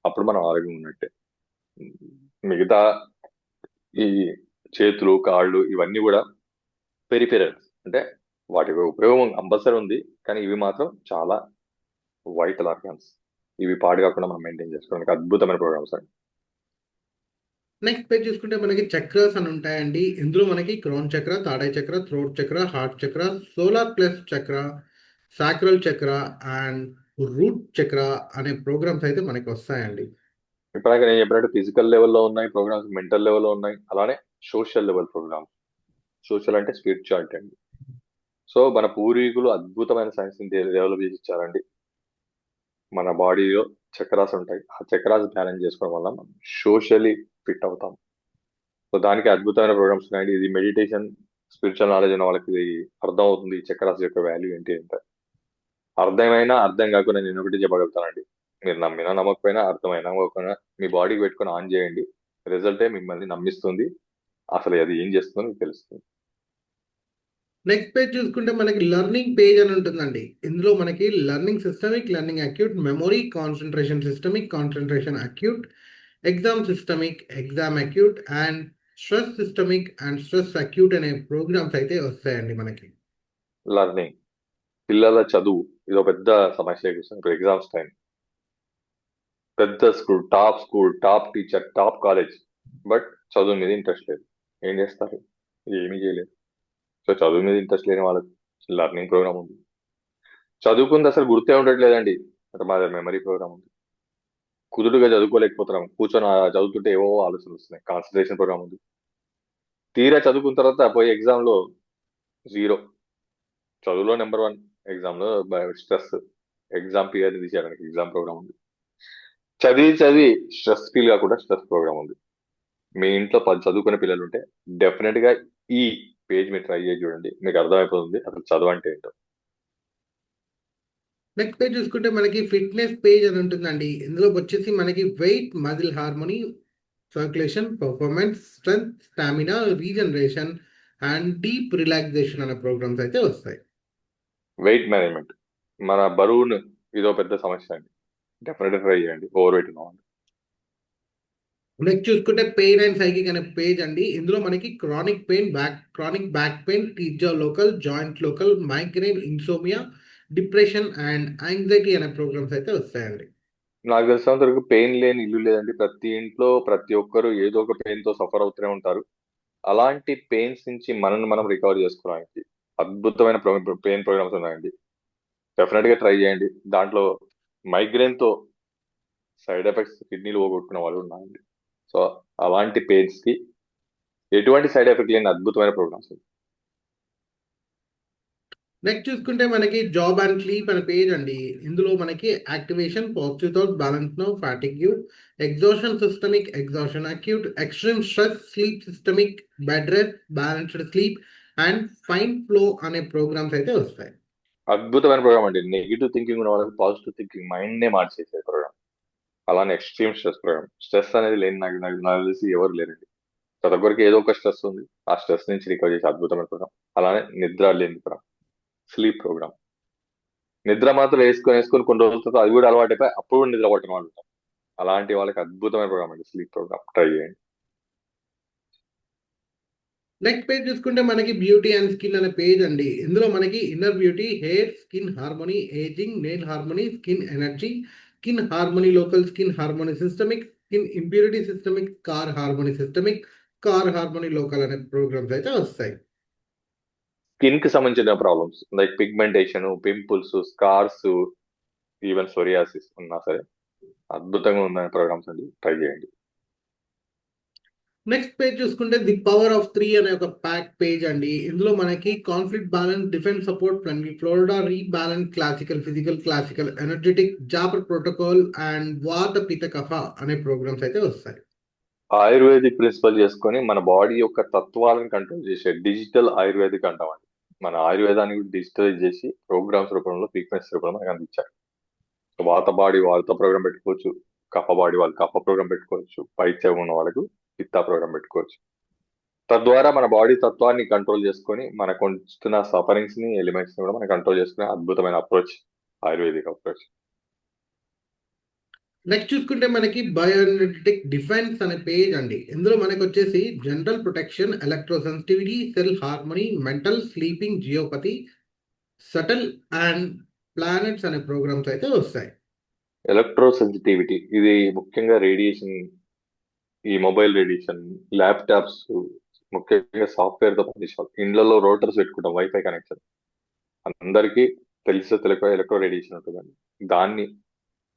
అప్పుడు మనం ఆరోగ్యంగా ఉన్నట్టే. మిగతా ఈ చేతులు, కాళ్ళు, ఇవన్నీ కూడా పెరిఫెరల్స్, అంటే వాటి ఉపయోగం కంపల్సరీ ఉంది, కానీ ఇవి మాత్రం చాలా వైటల్ ఆర్గాన్స్. ఇవి పాడు కాకుండా మనం మెయింటైన్ చేసుకోవడానికి అద్భుతమైన ప్రోగ్రామ్స్ అండి. నెక్స్ట్ పేజ్ చూసుకుంటే మనకి చక్రాస్ అని ఉంటాయండి. ఇందులో మనకి క్రోన్ చక్ర, తాడై చక్ర, థ్రోట్ చక్ర, హార్ట్ చక్ర, సోలార్ ప్లస్ చక్ర, సాక్రల్ చక్ర అండ్ రూట్ చక్ర అనే ప్రోగ్రామ్స్ అయితే మనకి వస్తాయండి. ఇప్పటికే నేను చెప్పినట్టు ఫిజికల్ లెవెల్లో ఉన్నాయి ప్రోగ్రామ్స్, మెంటల్ లెవెల్లో ఉన్నాయి, అలానే సోషల్ లెవెల్ ప్రోగ్రామ్స్. సోషల్ అంటే స్పిరిచువాలిటీ అండి. సో మన పూర్వీకులు అద్భుతమైన సైన్స్ ని డెవలప్ చేసి ఇచ్చారండి. మన బాడీలో చక్రాస్ ఉంటాయి, ఆ చక్రాస్ బ్యాలెన్స్ చేసుకోవడం వల్ల మనం సోషల్లీ ఫిట్ అవుతాం. సో దానికి అద్భుతమైన ప్రోగ్రామ్స్ ఉన్నాయండి. ఇది మెడిటేషన్, స్పిరిచువల్ నాలెడ్జ్ ఉన్న వాళ్ళకి ఇది అర్థం అవుతుంది ఈ చక్రాస్ యొక్క వాల్యూ ఏంటి అంటే. అర్థమైనా అర్థం కాకుండా నేను ఒకటి చెప్పగలుగుతానండి. మీరు నమ్మినా నమ్మకపోయినా, అర్థమైనా అవ్వకపోయినా మీ బాడీకి పెట్టుకొని ఆన్ చేయండి. రిజల్టే మిమ్మల్ని నమ్మిస్తుంది. అసలు అది ఏం చేస్తుందో మీకు తెలుస్తుంది. నెక్స్ట్ పేజ్ చూసుకుంటే మనకి లెర్నింగ్ పేజ్ అని ఉంటుందండి. ఇందులో మనకి learning systemic, learning acute, memory, concentration systemic, concentration acute, exam systemic, exam acute and stress systemic and stress acute అనే ప్రోగ్రామ్స్ అయితే వస్తాయండి మనకి. లర్నింగ్, పిల్లల చదువు ఇదో పెద్ద సమస్య కూర్చొని ఇప్పుడు ఎగ్జామ్స్ టైం. పెద్ద school, top teacher, top college, but చదువు మీద ఇంట్రెస్ట్ లేదు. ఏం చేస్తారు? ఏమీ చేయలేదు. సో చదువు మీద ఇంట్రెస్ట్ లేని వాళ్ళకి లర్నింగ్ ప్రోగ్రామ్ ఉంది. చదువుకుంది అసలు గుర్తే ఉండట్లేదండి, అంటే మా మెమరీ ప్రోగ్రామ్ ఉంది. కుదురుగా చదువుకోలేకపోతున్నాం, కూర్చొని చదువుతుంటే ఏవో ఆలోచనలు వస్తున్నాయి. కాన్సన్ట్రేషన్ ప్రోగ్రామ్ ఉంది. తీరా చదువుకున్న తర్వాత పోయి ఎగ్జామ్ లో జీరో. చదువులో నెంబర్ 1, ఎగ్జామ్ లో స్ట్రెస్. ఎగ్జామ్ పీరియడ్ తీసేయడానికి ఎగ్జామ్ ప్రోగ్రామ్ ఉంది. చదివి స్ట్రెస్ ఫీల్ కాకుండా స్ట్రెస్ ప్రోగ్రామ్ ఉంది. మీ ఇంట్లో 10 చదువుకునే పిల్లలు ఉంటే డెఫినెట్ గా ఈ పేజ్ మీరు ట్రై చేసి చూడండి, మీకు అర్థమైపోతుంది అసలు చదువు అంటే ఏంటో. నెక్స్ట్ పేజ్ చూసుకుంటే మనకి ఫిట్నెస్ పేజ్ అని ఉంటుందండి. ఇందులో వచ్చేసి మనకి weight, muscle harmony, circulation, performance, strength, stamina, regeneration and deep relaxation అనే ప్రోగ్రామ్స్ అయితే వస్తాయి. వెయిట్ మేనేజ్మెంట్, మన బరువును, ఇదో పెద్ద సమస్య అండి. డెఫినెట్ ట్రై చేయండి ఓవర్ వెయిట్ ఉన్న వాళ్ళు. నెక్స్ట్ చూసుకుంటే పెయిన్ అండ్ సైకిక్ అనే పేజ్ అండి. ఇందులో మనకి క్రానిక్ బ్యాక్ పెయిన్, టీజా local, joint local, migraine, insomnia, depression and anxiety అనే ప్రోగ్రామ్స్ అయితే వస్తాయండి. నాకు తెలిసినంత వరకు పెయిన్ లేని ఇల్లు లేదండి. ప్రతి ఇంట్లో ప్రతి ఒక్కరు ఏదో ఒక పెయిన్ తో సఫర్ అవుతూనే ఉంటారు. అలాంటి పెయిన్స్ నుంచి మనల్ని మనం రికవర్ చేసుకోవడానికి అద్భుతమైన పెయిన్ ప్రోగ్రామ్స్ ఉన్నాయండి. డెఫినెట్ గా ట్రై చేయండి. దాంట్లో మైగ్రేన్ తో సైడ్ ఎఫెక్ట్స్, కిడ్నీలు పోగొట్టుకున్న వాళ్ళు ఉన్నారండి. సో అలాంటి పెయిన్స్ కి ఎటువంటి సైడ్ ఎఫెక్ట్ లేని అద్భుతమైన ప్రోగ్రామ్స్. నెక్స్ట్ చూసుకుంటే మనకి జాబ్ అండ్ స్లీప్ అనే పేజ్ అండి. ఇందులో మనకి activation, positive thought, balance no, fatigue, exhaustion systemic, exhaustion acute, extreme stress, sleep systemic, bed rest, balanced sleep and fine flow అనే ప్రోగ్రామ్స్ అయితే వస్తాయి. అద్భుతమైన ప్రోగ్రామ్ అండి. నెగిటివ్ థింకింగ్ ఉన్న వాళ్ళకి పాజిటివ్ థింకింగ్ మైండ్ నే మార్చేసే ప్రోగ్రామ్. అలానే ఎక్స్ట్రీమ్ స్ట్రెస్ ప్రోగ్రామ్. స్ట్రెస్ అనేది లేని నాకు తెలిసి ఎవరు లేరండి. ప్రతి ఒక్కరికి ఏదో ఒక స్ట్రెస్ ఉంది. ఆ స్ట్రెస్ నుంచి రికవర్ చేసే అద్భుతమైన ప్రోగ్రామ్. అలానే నిద్ర లేని ప్రోగ్రామ్, స్లీప్ ప్రోగ్రామ్. నిద్ర మాత్రం వేసుకొని కొన్ని రోజుల తర్వాత అది కూడా అలవాటు అయిపోయి అప్పుడు కూడా నిద్ర పట్టిన వాళ్ళు ఉంటారు. అలాంటి వాళ్ళకి అద్భుతమైన ప్రోగ్రామ్ అండి స్లీప్ ప్రోగ్రామ్. ట్రై చేయండి. నెక్స్ట్ పేజ్ చూసుకుంటే మనకి బ్యూటీ అండ్ స్కిన్ అనే పేజ్ అండి. ఇందులో మనకి inner beauty, hair, skin harmony, ageing, nail harmony, skin energy, skin harmony local, skin harmony systemic, skin impurity systemic, car harmony local అనే ప్రోగ్రామ్స్ అయితే వస్తాయి. స్కిన్ కి సంబంధించిన problems like pigmentation, pimples, scars, even psoriasis ఉన్నా సరే అద్భుతంగా ఉన్న ప్రోగ్రామ్స్ అండి. ట్రై చేయండి. నెక్స్ట్ పేజ్ చూసుకుంటే ది పవర్ ఆఫ్ 3 అనే ఒక ప్యాక్ పేజ్ అండి. ఇందులో మనకి conflict balance, defence support, friendly Florida, rebalance, classical energetic, Zapper protocol and వాత పిత కఫ అనే ప్రోగ్రామ్స్ అయితే వస్తాయి. ఆయుర్వేదిక్ ప్రిన్సిపల్ చేసుకొని మన బాడీ యొక్క తత్వాలను కంట్రోల్ చేసే డిజిటల్ ఆయుర్వేదిక్ అంటామండి. మన ఆయుర్వేదాన్ని డిజిటలైజ్ చేసి ప్రోగ్రామ్స్ రూపంలో, సీక్వెన్స్ రూపంలో మనకు అందించారు. వాత బాడీ వాళ్ళతో ప్రోగ్రామ్ పెట్టుకోవచ్చు, కఫ బాడీ వాళ్ళు కఫ ప్రోగ్రామ్ పెట్టుకోవచ్చు, పైత్యం ఉన్న వాళ్ళకు పిత్త ప్రోగ్రామ్ పెట్టుకోవచ్చు. తద్వారా మన బాడీ తత్వాన్ని కంట్రోల్ చేసుకొని మనకు వస్తున్న సఫరింగ్స్ ని, ఎలిమెంట్స్ ని కూడా మనం కంట్రోల్ చేసుకునే అద్భుతమైన అప్రోచ్ ఆయుర్వేదిక్ అప్రోచ్. నెక్స్ట్ చూసుకుంటే మనకి బయోఎనర్జెటిక్ డిఫెన్స్ అనే పేజ్ అండి. ఇందులో మనకి వచ్చేసి general protection, electro sensitivity, cell harmony, mental, sleeping, geopathy, subtle and planets అనే ప్రోగ్రామ్స్ అయితే వస్తాయి. ఎలక్ట్రో సెన్సిటివిటీ ఇది ముఖ్యంగా రేడియేషన్, ఈ మొబైల్ రేడియేషన్, ల్యాప్టాప్స్, ముఖ్యంగా సాఫ్ట్వేర్ తో పనిచేసాం. ఇండ్లలో రోటర్స్ పెట్టుకుంటాం, వైఫై కనెక్షన్. అందరికీ తెలియక ఎలక్ట్రో రేడియేషన్ ఉంటుందండి. దాన్ని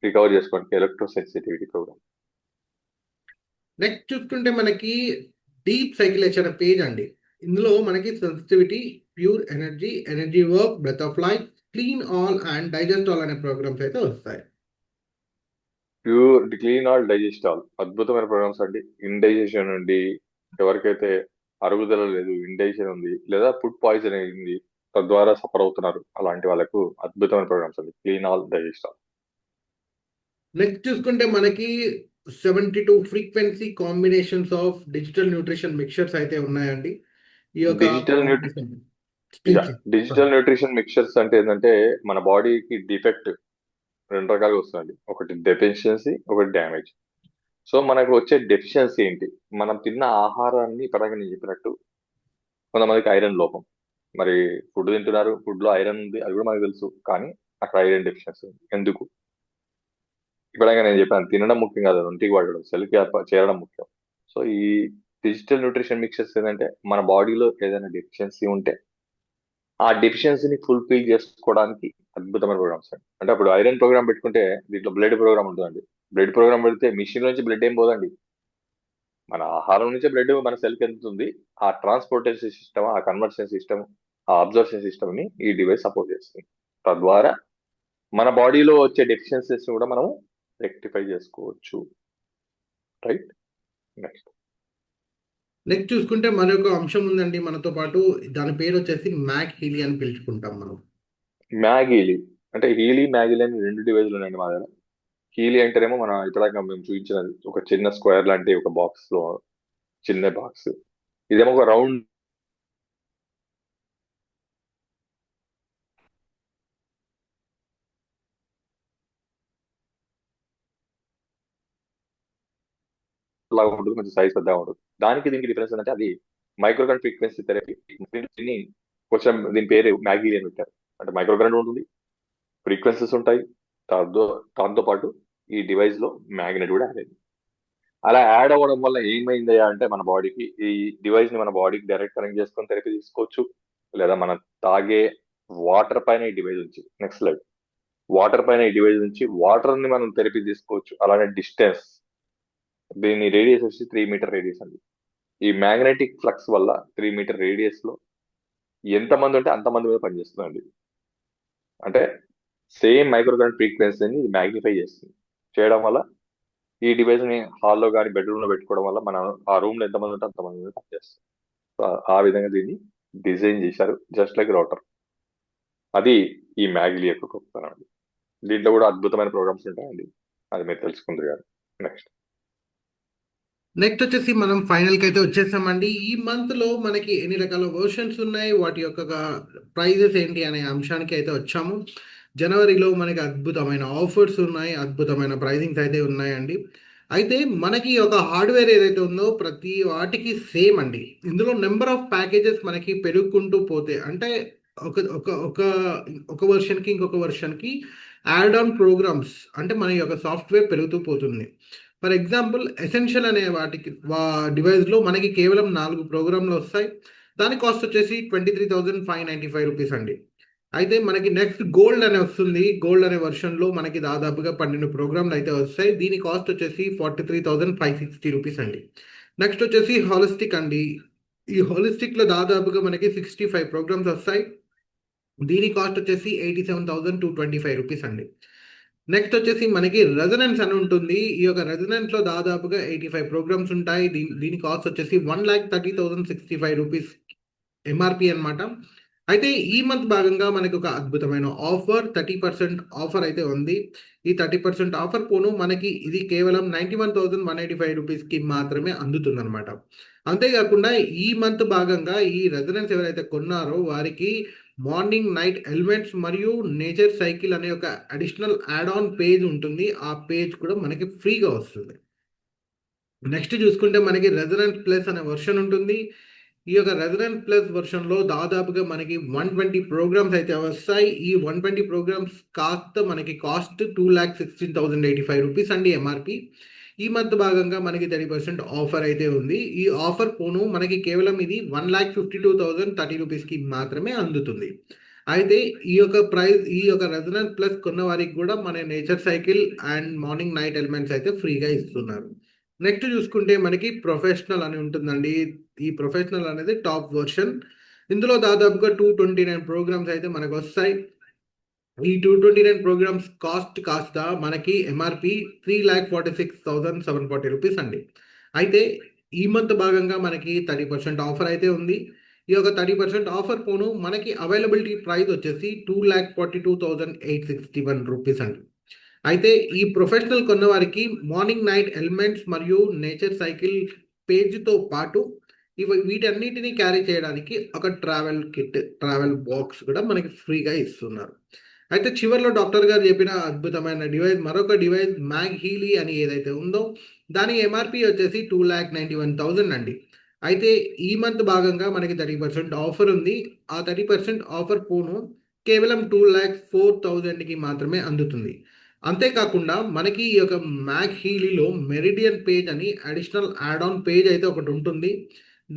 రికవర్ చేసుకోవడానికి ఎలక్ట్రో సెన్సిటివిటీ ప్రోగ్రామ్. నెక్స్ట్ చూసుకుంటే మనకి డీప్ సైకిలేషన్ అనే పేజ్ అండి. ఇందులో మనకి sensitivity, pure energy, energy work, breath of life, clean all and digest all అనే ప్రోగ్రామ్స్ అయితే వస్తాయి. Pure clean all digest all అద్భుతమైన ప్రోగ్రామ్స్ అండి. ఇండైజెషన్ నుండి ఎవరికైతే అరుగుదల లేదు, ఇండైజెషన్ ఉంది, లేదా ఫుడ్ పాయిజన్ అయింది, తద్వారా సఫర్ అవుతున్నారు, అలాంటి వాళ్ళకు అద్భుతమైన ప్రోగ్రామ్స్ అండి క్లీన్ ఆల్ డైజెస్ట్. నెక్స్ట్ చూసుకుంటే మనకి 72 frequency combinations of digital nutrition mixtures అయితే ఉన్నాయండి. ఈ యొక్క digital nutri combination speech digital nutrition mixtures అంటే ఏంటంటే మన బాడీకి డిఫెక్ట్ రెండు రకాలుగా వస్తుందండి. ఒకటి డెఫిషియన్సీ, ఒకటి డ్యామేజ్. సో మనకు వచ్చే డెఫిషియన్సీ ఏంటి? మనం తిన్న ఆహారాన్ని ఇప్పటిదాకా నేను చెప్పినట్టు కొంతమందికి ఐరన్ లోపం. మరి ఫుడ్ తింటున్నారు, ఫుడ్ లో ఐరన్ ఉంది, అది కూడా మనకు తెలుసు. కానీ అక్కడ ఐరన్ డెఫిషియన్సీ ఉంది. ఎందుకు? ఇప్పటిదాకా నేను చెప్పాను, తినడం ముఖ్యం కాదు, ఒంటికి వాడడం, సెల్కి చేరడం ముఖ్యం. సో ఈ డిజిటల్ న్యూట్రిషన్ మిక్చర్స్ ఏంటంటే మన బాడీలో ఏదైనా డెఫిషియన్సీ ఉంటే ఆ డెఫిషియన్సీని ఫుల్ఫిల్ చేసుకోవడానికి అద్భుతమైన ప్రోగ్రామ్స్ అండి. అంటే అప్పుడు ఐరన్ ప్రోగ్రామ్ పెట్టుకుంటే దీంట్లో బ్లడ్ ప్రోగ్రామ్ ఉంటుందండి. బ్లడ్ ప్రోగ్రామ్ పెడితే మిషన్ నుంచి బ్లడ్ ఏం పోదండి, మన ఆహారం నుంచే బ్లడ్ మన సెల్కి వెళ్తుంది. ఆ ట్రాన్స్పోర్టేషన్ సిస్టమ్, ఆ కన్వర్షన్ సిస్టమ్, ఆ అబ్జర్ప్షన్ సిస్టమ్ ని ఈ డివైస్ సపోర్ట్ చేస్తుంది. తద్వారా మన బాడీలో వచ్చే డెఫిషియన్సీస్ కూడా మనం రెక్టిఫై చేసుకోవచ్చు. రైట్. నెక్స్ట్ నెక్స్ట్ చూసుకుంటే మరొక అంశం ఉందండి మనతో పాటు. దాని పేరు వచ్చేసి మ్యాక్ హీలీ అని పిలుచుకుంటాం మనం. మ్యాగీలి. అంటే హీలీ మ్యాగీలి అని రెండు డివైజ్లు ఉన్నాయండి మా దగ్గర. హీలీ అంటేనేమో మన ఇప్పటిదాకా మేము చూపించినది ఒక చిన్న స్క్వేర్ లాంటి ఒక బాక్స్ లో చిన్న బాక్స్. ఇదేమో ఒక రౌండ్ లాగా ఉంటుంది, కొంచెం సైజ్ పెద్దగా ఉంటుంది. దానికి దీనికి డిఫరెన్స్ ఏంటంటే అది మైక్రోకరెంట్ ఫ్రీక్వెన్సీ థెరపీ. దీన్ని కొంచెం దీని పేరు మ్యాగీ అని పెట్టారు. అంటే మైక్రోకరెంట్ ఉంటుంది, ఫ్రీక్వెన్సీస్ ఉంటాయి, దాంతో దాంతో పాటు ఈ డివైస్ లో మ్యాగ్నెట్ కూడా యాడ్ అయింది. అలా యాడ్ అవ్వడం వల్ల ఏమైంది అంటే మన బాడీకి ఈ డివైస్ ని మన బాడీకి డైరెక్ట్ కనెక్ట్ చేసుకొని థెరపీ తీసుకోవచ్చు. లేదా మనం తాగే వాటర్ పైన ఈ డివైస్ నుంచి, నెక్స్ట్ స్లైడ్, వాటర్ పైన ఈ డివైస్ నుంచి వాటర్ ని మనం థెరపీ తీసుకోవచ్చు. అలానే డిస్టెన్స్, దీని రేడియస్ వచ్చి 3 మీటర్ రేడియస్ అండి. ఈ మ్యాగ్నెటిక్ ఫ్లక్స్ వల్ల 3 మీటర్ రేడియస్ లో ఎంతమంది ఉంటే అంతమంది మీద పనిచేస్తుందండి. అంటే సేమ్ మైక్రోకరెంట్ ఫ్రీక్వెన్సీని ఇది మ్యాగ్నిఫై చేస్తుంది. చేయడం వల్ల ఈ డివైస్ ని హాల్లో కానీ బెడ్రూమ్ లో పెట్టుకోవడం వల్ల మన ఆ రూమ్ లో ఎంతమంది ఉంటే అంతమంది మీద పనిచేస్తుంది. సో ఆ విధంగా దీన్ని డిజైన్ చేశారు, జస్ట్ లైక్ రౌటర్. అది ఈ మ్యాగ్లీ యొక్క గొప్పతనం అండి. దీంట్లో కూడా అద్భుతమైన ప్రోగ్రామ్స్ ఉంటాయండి, అది మీరు తెలుసుకుంటారు కదా. నెక్స్ట్ నెక్స్ట్ వచ్చేసి మనం ఫైనల్కి అయితే వచ్చేసామండి. ఈ మంత్లో మనకి ఎన్ని రకాల వర్షన్స్ ఉన్నాయి, వాటి యొక్క ప్రైజెస్ ఏంటి అనే అంశానికి అయితే వచ్చాము. జనవరిలో మనకి అద్భుతమైన ఆఫర్స్ ఉన్నాయి, అద్భుతమైన ప్రైజింగ్స్ అయితే ఉన్నాయండి. అయితే మనకి ఒక హార్డ్వేర్ ఏదైతే ఉందో ప్రతి వాటికి సేమ్ అండి. ఇందులో నెంబర్ ఆఫ్ ప్యాకేజెస్ మనకి పెరుగుకుంటూ పోతే అంటే ఒక ఒక ఒక ఒక వర్షన్కి ఇంకొక వర్షన్కి యాడ్ ఆన్ ప్రోగ్రామ్స్ అంటే మన యొక్క సాఫ్ట్వేర్ పెరుగుతూ పోతుంది. ఫర్ ఎగ్జాంపుల్ ఎసెన్షియల్ అనే వాటికి డివైస్లో మనకి కేవలం 4 ప్రోగ్రాంలు వస్తాయి. దాని కాస్ట్ వచ్చేసి 23,595 రూపీస్ అండి. అయితే మనకి నెక్స్ట్ గోల్డ్ అనే వస్తుంది. గోల్డ్ అనే వెర్షన్లో మనకి దాదాపుగా 12 ప్రోగ్రాంలు అయితే వస్తాయి. దీని కాస్ట్ వచ్చేసి 43,560 రూపీస్ అండి. నెక్స్ట్ వచ్చేసి హాలిస్టిక్ అండి. ఈ హాలిస్టిక్లో దాదాపుగా మనకి 65 ప్రోగ్రామ్స్ వస్తాయి. దీని కాస్ట్ వచ్చేసి 87,225 రూపీస్ అండి. నెక్స్ట్ వచ్చేసి మనకి రెజనెన్స్ అని ఉంటుంది. ఈ యొక్క రెజనెన్స్లో దాదాపుగా 85 ప్రోగ్రామ్స్ ఉంటాయి. దీని కాస్ట్ వచ్చేసి 1,30,065 రూపీస్ ఎంఆర్పి అనమాట. అయితే ఈ మంత్ భాగంగా మనకి ఒక అద్భుతమైన ఆఫర్ 30% ఆఫర్ అయితే ఉంది. ఈ 30% ఆఫర్ పోను మనకి ఇది కేవలం 91,185 రూపీస్కి మాత్రమే అందుతుందన్నమాట. అంతేకాకుండా ఈ మంత్ భాగంగా ఈ రెసిడెన్స్ ఎవరైతే కొన్నారో వారికి మార్నింగ్ నైట్ ఎలిమెంట్స్ మరియు నేచర్ సైకిల్ అనే ఒక అడిషనల్ యాడ్ ఆన్ పేజ్ ఉంటుంది. ఆ పేజ్ కూడా మనకి ఫ్రీగా వస్తుంది. నెక్స్ట్ చూసుకుంటే మనకి రెసిడెన్స్ ప్లస్ అనే వర్షన్ ఉంటుంది. ఈ యొక్క రెసిడెన్స్ ప్లస్ వర్షన్లో దాదాపుగా మనకి 120 ప్రోగ్రామ్స్ అయితే వస్తాయి. ఈ 120 ప్రోగ్రామ్స్ కాస్త మనకి కాస్ట్ 2,16,085 రూపీస్ అండి ఎంఆర్పి. ఈ మంత్ భాగంగా మనకి 30% ఆఫర్ అయితే ఉంది. ఈ ఆఫర్ పోను మనకి కేవలం ఇది 1,52,030 రూపీస్కి మాత్రమే అందుతుంది. అయితే ఈ యొక్క రెసిడెన్స్ ప్లస్ కొన్న వారికి కూడా మన nature cycle and morning night elements అయితే ఫ్రీగా ఇస్తున్నారు. నెక్స్ట్ చూసుకుంటే మనకి ప్రొఫెషనల్ అని ఉంటుందండి. ఈ ప్రొఫెషనల్ అనేది టాప్ వర్షన్. ఇందులో దాదాపుగా 229 ప్రోగ్రామ్స్ అయితే మనకు వస్తాయి. ఈ 229 ప్రోగ్రామ్స్ కాస్ట్ కాస్త మనకి ఎంఆర్పి 3,46,740 రూపీస్ అండి. అయితే ఈ మంత్ భాగంగా మనకి 30% ఆఫర్ అయితే ఉంది. ఈ యొక్క 30% ఆఫర్ పోను మనకి అవైలబిలిటీ ప్రైస్ వచ్చేసి 2,42,861 రూపీస్ అండి. అయితే ఈ ప్రొఫెషనల్ కొన్న వారికి మార్నింగ్ నైట్ ఎలిమెంట్స్ మరియు నేచర్ సైకిల్ పేజ్తో పాటు వీటన్నిటిని క్యారీ చేయడానికి ఒక ట్రావెల్ కిట్, ట్రావెల్ బాక్స్ కూడా మనకి ఫ్రీగా ఇస్తున్నారు. అయితే చివరిలో డాక్టర్ గారు చెప్పిన అద్భుతమైన డివైస్, మరొక డివైస్ మ్యాగ్ హీలీ అని ఏదైతే ఉందో దాని ఎంఆర్పి వచ్చేసి 2,91,000 అండి. అయితే ఈ మంత్ భాగంగా మనకి 30% ఆఫర్ ఉంది. ఆ 30% ఆఫర్ పోను కేవలం 2,04,000కి మాత్రమే అందుతుంది. అంతేకాకుండా మనకి ఈ యొక్క మ్యాక్ హీలీలో మెరిడియన్ పేజ్ అని అడిషనల్ యాడ్ ఆన్ పేజ్ అయితే ఒకటి ఉంటుంది.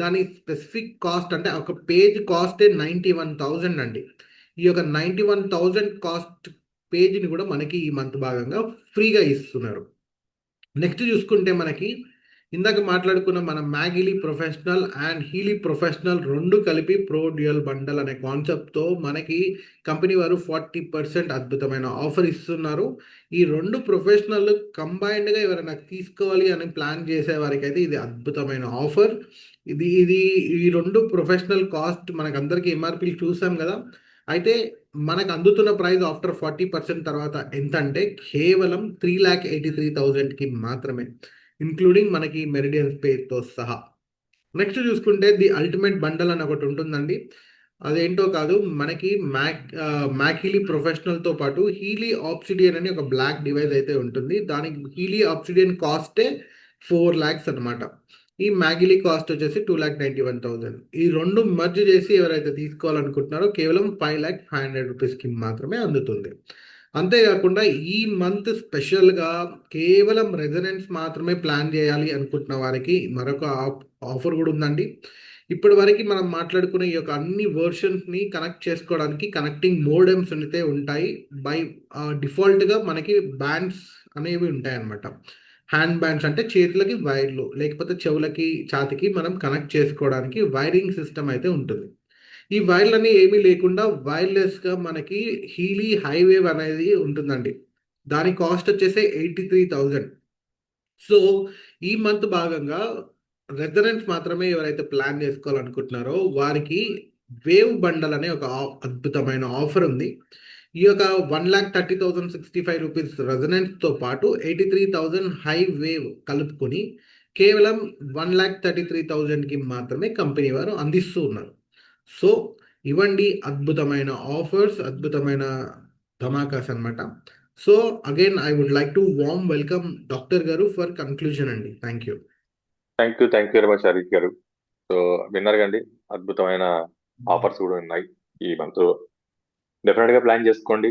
దాని స్పెసిఫిక్ కాస్ట్ అంటే ఒక పేజ్ కాస్టే 91,000 అండి. ఈ యొక్క 91,000 కాస్ట్ పేజ్ని కూడా మనకి ఈ మంత్ భాగంగా ఫ్రీగా ఇస్తున్నారు. నెక్స్ట్ చూసుకుంటే మనకి ఇందాక మాట్లాడుకున్న మన మ్యాగిలీ ప్రొఫెషనల్ అండ్ హీలీ ప్రొఫెషనల్ రెండు కలిపి ప్రో డ్యూయల్ బండల్ అనే కాన్సెప్ట్తో మనకి కంపెనీ వారు 40% అద్భుతమైన ఆఫర్ ఇస్తున్నారు. ఈ రెండు ప్రొఫెషనల్ కంబైన్డ్గా ఎవరైనా తీసుకోవాలి అని ప్లాన్ చేసే వారికి అయితే ఇది అద్భుతమైన ఆఫర్. ఇది ఇది ఈ రెండు ప్రొఫెషనల్ కాస్ట్ మనకందరికీ ఎంఆర్పీలు చూసాం కదా. అయితే మనకు అందుతున్న ప్రైస్ ఆఫ్టర్ 40% తర్వాత ఎంత అంటే కేవలం 3,83,000కి మాత్రమే, ఇంక్లూడింగ్ మనకి మెరిడియన్ స్పేస్తో సహా. నెక్స్ట్ చూసుకుంటే ది అల్టిమేట్ బండల్ అని ఒకటి ఉంటుందండి. అదేంటో కాదు, మనకి మ్యాక్ హీలీ ప్రొఫెషనల్తో పాటు హీలీ ఆబ్సిడియన్ అని ఒక బ్లాక్ డివైస్ అయితే ఉంటుంది. దానికి హీలీ ఆబ్సిడియన్ కాస్టే 4 lakhs అనమాట. ఈ మ్యాగిలీ కాస్ట్ వచ్చేసి 2,91,000. ఈ రెండు మర్జ్ చేసి ఎవరైతే తీసుకోవాలనుకుంటున్నారో కేవలం 5,500 రూపీస్కి మాత్రమే అందుతుంది. అంతేకాకుండా ఈ మంత్ స్పెషల్గా కేవలం రెసిడెంట్స్ మాత్రమే ప్లాన్ చేయాలి అనుకుంటున్న వారికి మరొక ఆఫర్ కూడా ఉందండి. ఇప్పటి వరకు మనం మాట్లాడుకునే ఈ యొక్క అన్ని వర్షన్స్ని కనెక్ట్ చేసుకోవడానికి కనెక్టింగ్ మోడెమ్స్ అయితే ఉంటాయి. బై డిఫాల్ట్గా మనకి బ్యాండ్స్ అనేవి ఉంటాయి అన్నమాట. హ్యాండ్ బ్యాండ్స్ అంటే చేతులకి వైర్లు, లేకపోతే చెవులకి, ఛాతికి మనం కనెక్ట్ చేసుకోవడానికి వైరింగ్ సిస్టమ్ అయితే ఉంటుంది. ఈ వైర్లన్నీ ఏమీ లేకుండా వైర్లెస్గా మనకి హీలీ హైవేవ్ అనేది ఉంటుందండి. దాని కాస్ట్ వచ్చేసి 83,000. సో ఈ మంత్ భాగంగా రెసిడెంట్స్ మాత్రమే ఎవరైతే ప్లాన్ చేసుకోవాలనుకుంటున్నారో వారికి వేవ్ బండల్ అనే ఒక అద్భుతమైన ఆఫర్ ఉంది. ఈ యొక్క 1,30,065 రూపీస్ రెసిడెంట్స్తో పాటు 83,000 హై వేవ్ కలుపుకొని కేవలం 1,33,000కి మాత్రమే కంపెనీ వారు అందిస్తూ ఉన్నారు. సో ఇవ్వండి అద్భుతమైన ఆఫర్స్, అద్భుతమైన ధమాకాస్ అన్నమాట. So again I would like to warm welcome doctor గారు ఫర్ కన్క్లూజన్ అండి. Thank you. Thank you very much Harish గారు. సో విన్నారు కండి, అద్భుతమైన ఆఫర్స్ కూడా ఉన్నాయి ఈ మంత్. డెఫినెట్ గా ప్లాన్ చేసుకోండి.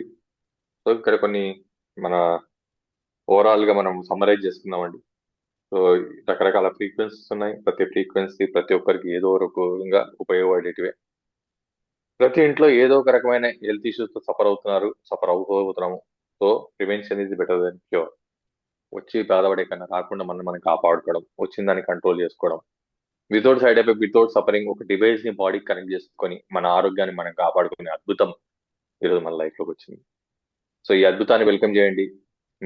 సో ఇక్కడ కొన్ని మన ఓవరాల్ గా మనం సమ్మరైజ్ చేసుకుందామండి. సో రకరకాల ఫ్రీక్వెన్సీస్ ఉన్నాయి. ప్రతి ఫ్రీక్వెన్సీ ప్రతి ఒక్కరికి ఏదో ఒక రకంగా ఉపయోగపడేటివే. ప్రతి ఇంట్లో ఏదో ఒక రకమైన హెల్త్ ఇష్యూస్ తో సఫర్ అవుతున్నాము. So prevention is better than cure. వచ్చి బాధపడే కన్నా రాకుండా మనం కాపాడుకోవడం, వచ్చిన దాన్ని కంట్రోల్ చేసుకోవడం, without side effect, without suffering, ఒక డివైస్ ని బాడీకి కనెక్ట్ చేసుకొని మన ఆరోగ్యాన్ని మనం కాపాడుకునే అద్భుతం ఈరోజు మన లైఫ్ లోకి వచ్చింది. సో ఈ అద్భుతాన్ని వెల్కమ్ చేయండి.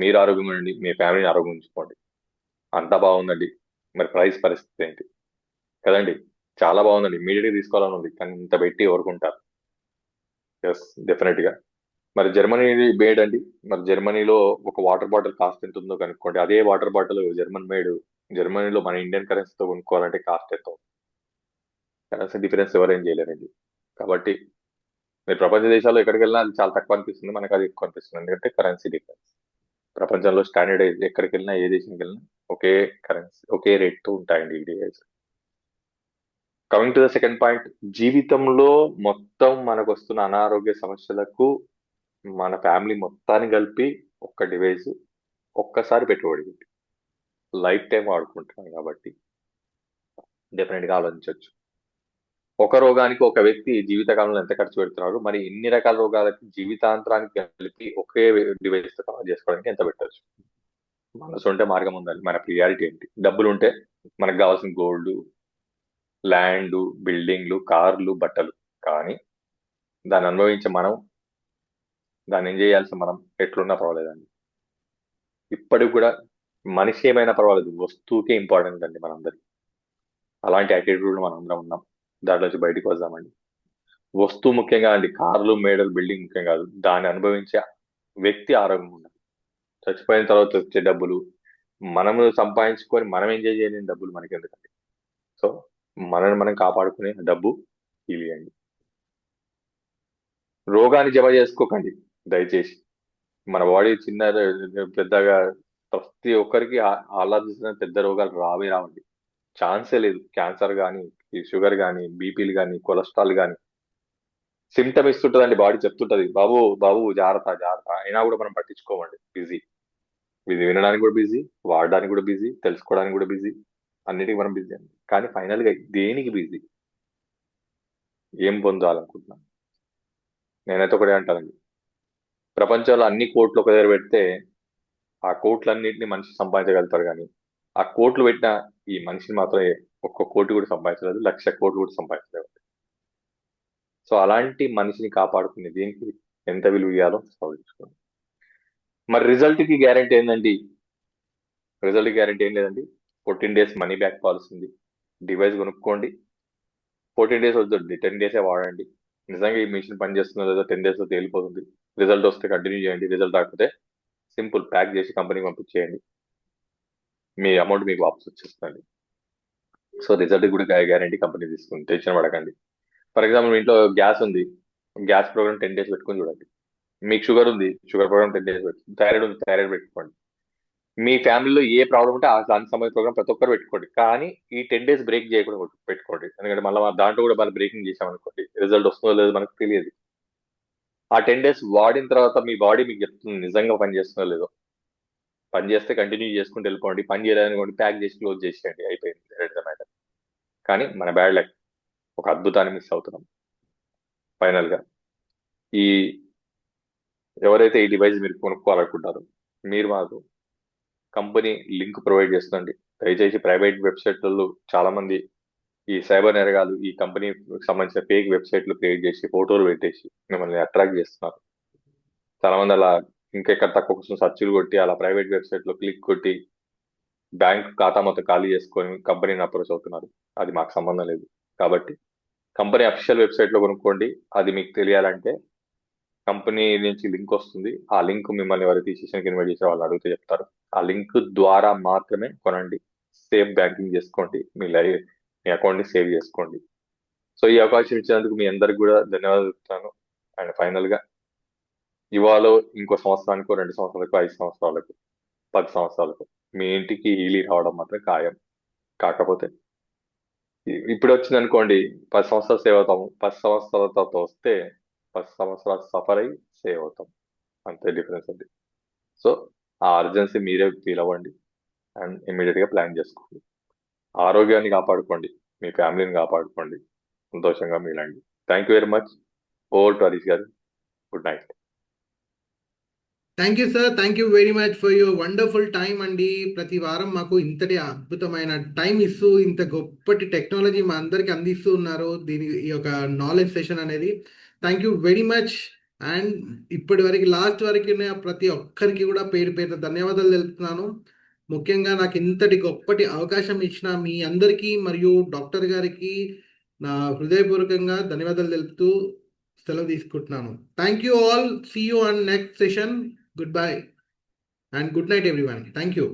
మీరు ఆరోగ్యంగా ఉండండి, మీ ఫ్యామిలీని ఆరోగ్యం ఉంచుకోండి. అంతా బాగుందండి. మరి ప్రైస్ పరిస్థితి ఏంటి కదండి? చాలా బాగుందండి. ఇమీడియట్గా తీసుకోవాలని ఉంది, కానీ ఇంత పెట్టి ఎవరుకుంటారు? ఎస్, డెఫినెట్ గా. మరి జర్మనీ మేడ్ అండి. మరి జర్మనీలో ఒక వాటర్ బాటిల్ కాస్ట్ ఎంత ఉందో కనుక్కోండి. అదే వాటర్ బాటిల్ జర్మన్ మేడ్ జర్మనీలో మన ఇండియన్ కరెన్సీతో కొనుక్కోవాలంటే కాస్ట్ ఎంత? కరెన్సీ డిఫరెన్స్ ఎవరేం చేయలేరండి. కాబట్టి మీరు ప్రపంచ దేశాల్లో ఎక్కడికి వెళ్ళినా అది చాలా తక్కువ అనిపిస్తుంది, మనకు అది ఎక్కువ అనిపిస్తుంది. ఎందుకంటే కరెన్సీ డిఫరెన్స్. ప్రపంచంలో స్టాండర్డైజ్ ఎక్కడికి వెళ్ళినా, ఏ దేశానికి వెళ్ళినా ఒకే కరెన్సీ, ఒకే రేట్ తో ఉంటాయండి ఈ device. Coming to the second point, జీవితంలో మొత్తం మనకు వస్తున్న అనారోగ్య సమస్యలకు మన ఫ్యామిలీ మొత్తాన్ని కలిపి ఒక్క డివైస్ ఒక్కసారి పెట్టుబడి పెట్టి లైఫ్ టైం వాడుకుంటున్నాం కాబట్టి డెఫినెట్ గా ఆలోచించవచ్చు. ఒక రోగానికి ఒక వ్యక్తి జీవితకాలంలో ఎంత ఖర్చు పెడుతున్నారు, మరి ఇన్ని రకాల రోగాలకి జీవితాంతరానికి కలిపి ఒకే డివైస్ తో కవర్ చేసుకోవడానికి ఎంత పెట్టచ్చు? మనసు ఉంటే మార్గం ఉండాలి. మన ప్రియారిటీ ఏంటి? డబ్బులు ఉంటే మనకు కావాల్సిన గోల్డ్, ల్యాండ్, బిల్డింగ్లు, కార్లు, బట్టలు. కానీ దాన్ని అనుభవించే మనం, దాన్ని ఏం చేయాల్సిన మనం ఎట్లున్నా పర్వాలేదండి. ఇప్పటికి కూడా మనిషి ఏమైనా పర్వాలేదు, వస్తువుకే ఇంపార్టెంట్ అండి మనందరికి. అలాంటి యాటిట్యూడ్ మనం అందరం ఉన్నాం. దాంట్లో నుంచి బయటకు వద్దామండి. వస్తువు ముఖ్యంగా అండి, కార్లు మేడలు బిల్డింగ్ ముఖ్యం కాదు, దాన్ని అనుభవించే వ్యక్తి ఆరోగ్యం ఉండాలి. చచ్చిపోయిన తర్వాత వచ్చే డబ్బులు మనము సంపాదించుకొని మనం ఎంజాయ్ చేయలేని డబ్బులు మనకి ఎందుకండి. సో మనల్ని మనం కాపాడుకునే డబ్బు ఇవ్వండి. రోగాన్ని జమ చేసుకోకండి దయచేసి. మన బాడీ చిన్న పెద్దగా ప్రతి ఒక్కరికి ఆహ్లాదించిన పెద్ద రోగాలు రావే రావండి. ఛాన్సే లేదు. క్యాన్సర్ కానీ, షుగర్ కానీ, బీపీలు కానీ, కొలెస్ట్రాల్ కానీ సిమ్టమ్ ఇస్తుంటదండి. బాడీ చెప్తుంటది, బాబు బాబు జాగ్రత్త జాగ్రత్త, అయినా కూడా మనం పట్టించుకోమండి. బిజీ, ఇది వినడానికి కూడా బిజీ, వాడడానికి కూడా బిజీ, తెలుసుకోవడానికి కూడా బిజీ, అన్నిటికీ మనం బిజీ అండి. కానీ ఫైనల్ గా దేనికి బిజీ? ఏం పొందాలనుకుంటున్నాను? నేనైతే ఒకటే అంటానండి, ప్రపంచంలో అన్ని కోట్లు ఒక దగ్గర పెడితే ఆ కోట్లన్నింటినీ మనిషి సంపాదించగలుగుతారు, కానీ ఆ కోట్లు పెట్టిన ఈ మనిషిని మాత్రం ఒక్క కోటి కూడా సంపాదించలేదు, 1,00,000 కోట్లు కూడా సంపాదించలేదు. సో అలాంటి మనిషిని కాపాడుకునే దీనికి ఎంత విలువ ఇవ్వాలో ఆలోచించుకోండి. మరి రిజల్ట్ కి గ్యారంటీ ఏందండి? రిజల్ట్ గ్యారంటీ ఏం లేదండి. 14 డేస్ మనీ బ్యాక్ పాలసీ ఉంది. డివైస్ కొనుక్కోండి, 14 డేస్ వద్దండి, 10 డేసే వాడండి. నిజంగా ఈ మిషన్ పనిచేస్తుందో లేదో 10 డేస్ లో తేలిపోతుంది. రిజల్ట్ వస్తే కంటిన్యూ చేయండి, రిజల్ట్ రాకపోతే సింపుల్ ప్యాక్ చేసి కంపెనీకి పంపించేయండి, మీ అమౌంట్ మీకు వాపస్ వచ్చేస్తుంది. సో రిజల్ట్ కూడా గ్యారంటీ కంపెనీ తీసుకుంది, టెన్షన్ పడకండి. ఫర్ ఎగ్జాంపుల్ మీ ఇంట్లో గ్యాస్ ఉంది, గ్యాస్ ప్రోగ్రామ్ 10 డేస్ పెట్టుకొని చూడండి. మీకు షుగర్ ఉంది, షుగర్ ప్రోగ్రామ్ 10 డేస్ పెట్టుకోండి. థైరాయిడ్ ఉంది, థైరాయిడ్ పెట్టుకోండి. మీ ఫ్యామిలీలో ఏ ప్రాబ్లం ఉంటే ఆ దానికి సంబంధించిన ప్రోగ్రామ్ ప్రతి ఒక్కరు పెట్టుకోండి. కానీ ఈ 10 డేస్ బ్రేక్ చేయకుండా పెట్టుకోండి. ఎందుకంటే మళ్ళీ దాంట్లో కూడా మళ్ళీ బ్రేకింగ్ చేసామనుకోండి, రిజల్ట్ వస్తుందో లేదో మనకు తెలియదు. ఆ 10 డేస్ వాడిన తర్వాత మీ బాడీ మీకు చెప్తుంది నిజంగా పని చేస్తుందో లేదో. పని చేస్తే కంటిన్యూ చేసుకుంటూ వెళ్ళిపోండి, పని చేయలేదనుకోండి ప్యాక్ చేసి క్లోజ్ చేసేయండి, అయిపోయింది మ్యాటర్. కానీ మన బ్యాడ్ లక్, ఒక అద్భుతాన్ని మిస్ అవుతున్నాం. ఫైనల్ గా ఈ ఎవరైతే ఈ డివైస్ మీరు కొనుక్కోవాలనుకుంటారో, మీరు మాకు కంపెనీ లింక్ ప్రొవైడ్ చేస్తుంది. దయచేసి ప్రైవేట్ వెబ్సైట్లలో చాలా మంది ఈ సైబర్ నేరగాలు ఈ కంపెనీకి సంబంధించిన ఫేక్ వెబ్సైట్లు క్రియేట్ చేసి ఫోటోలు పెట్టేసి మిమ్మల్ని అట్రాక్ట్ చేస్తున్నారు. చాలా మంది అలా ఇంకెక్కడ తక్కువ కోసం సర్చ్లు కొట్టి అలా ప్రైవేట్ వెబ్సైట్ లో క్లిక్ కొట్టి బ్యాంక్ ఖాతా మొత్తం ఖాళీ చేసుకొని కంపెనీని అప్రోచ్ అవుతున్నారు. అది మాకు సంబంధం లేదు. కాబట్టి కంపెనీ అఫీషియల్ వెబ్సైట్ లో కొనుక్కోండి. అది మీకు తెలియాలంటే కంపెనీ నుంచి లింక్ వస్తుంది, ఆ లింక్ మిమ్మల్ని ఎవరైతే ఈ సెషన్కి ఇన్వైట్ చేసే వాళ్ళు అడిగితే చెప్తారు. ఆ లింక్ ద్వారా మాత్రమే కొనండి. సేఫ్ బ్యాంకింగ్ చేసుకోండి, మీ అకౌంట్ ని సేవ్ చేసుకోండి. సో ఈ అవకాశం ఇచ్చినందుకు మీ అందరికి కూడా ధన్యవాదాలు చెప్తాను. అండ్ ఫైనల్ గా ఇవాళ ఇంకో సంవత్సరానికో 2 సంవత్సరాలకు 5 సంవత్సరాలకు 10 సంవత్సరాలకు మీ ఇంటికి హీలీ రావడం మాత్రం ఖాయం. కాకపోతే ఇప్పుడు వచ్చింది అనుకోండి, 10 సంవత్సరాలు సేవ్ అవుతాము, 10 సంవత్సరాల తర్వాత వస్తే 10 సంవత్సరాలు సఫర్ అయ్యి సేవ్ అవుతాం. అంతే డిఫరెన్స్ అండి. సో ఆ అర్జెన్సీ మీరే ఫీల్ అవ్వండి అండ్ ఇమీడియట్ గా ప్లాన్ చేసుకోండి. ఆరోగ్యాన్ని కాపాడుకోండి, మీ ఫ్యామిలీని కాపాడుకోండి, సంతోషంగా మీలండి. Thank you very much. Over to Harish గారు. Good night. Thank you sir, thank you very much for your wonderful time అండి. ప్రతి వారం మాకు ఇంతటి అద్భుతమైన టైం ఇస్తూ ఇంత గొప్పటి టెక్నాలజీ మా అందరికి అందిస్తూ ఉన్నారు. ఈ యొక్క నాలెడ్జ్ సెషన్ అనేది thank you very much. And ఇప్పటి వరకు లాస్ట్ వరకు ప్రతి ఒక్కరికి కూడా పేరు పేరు ధన్యవాదాలు తెలుపుతున్నాను. ముఖ్యంగా నాకు ఇంతటి గొప్పటి అవకాశం ఇచ్చిన మీ అందరికీ మరియు డాక్టర్ గారికి నా హృదయపూర్వకంగా ధన్యవాదాలు తెలుపుతూ సెలవు తీసుకుంటున్నాను. Thank you all. See you on next session. Goodbye and good night, everyone. Thank you.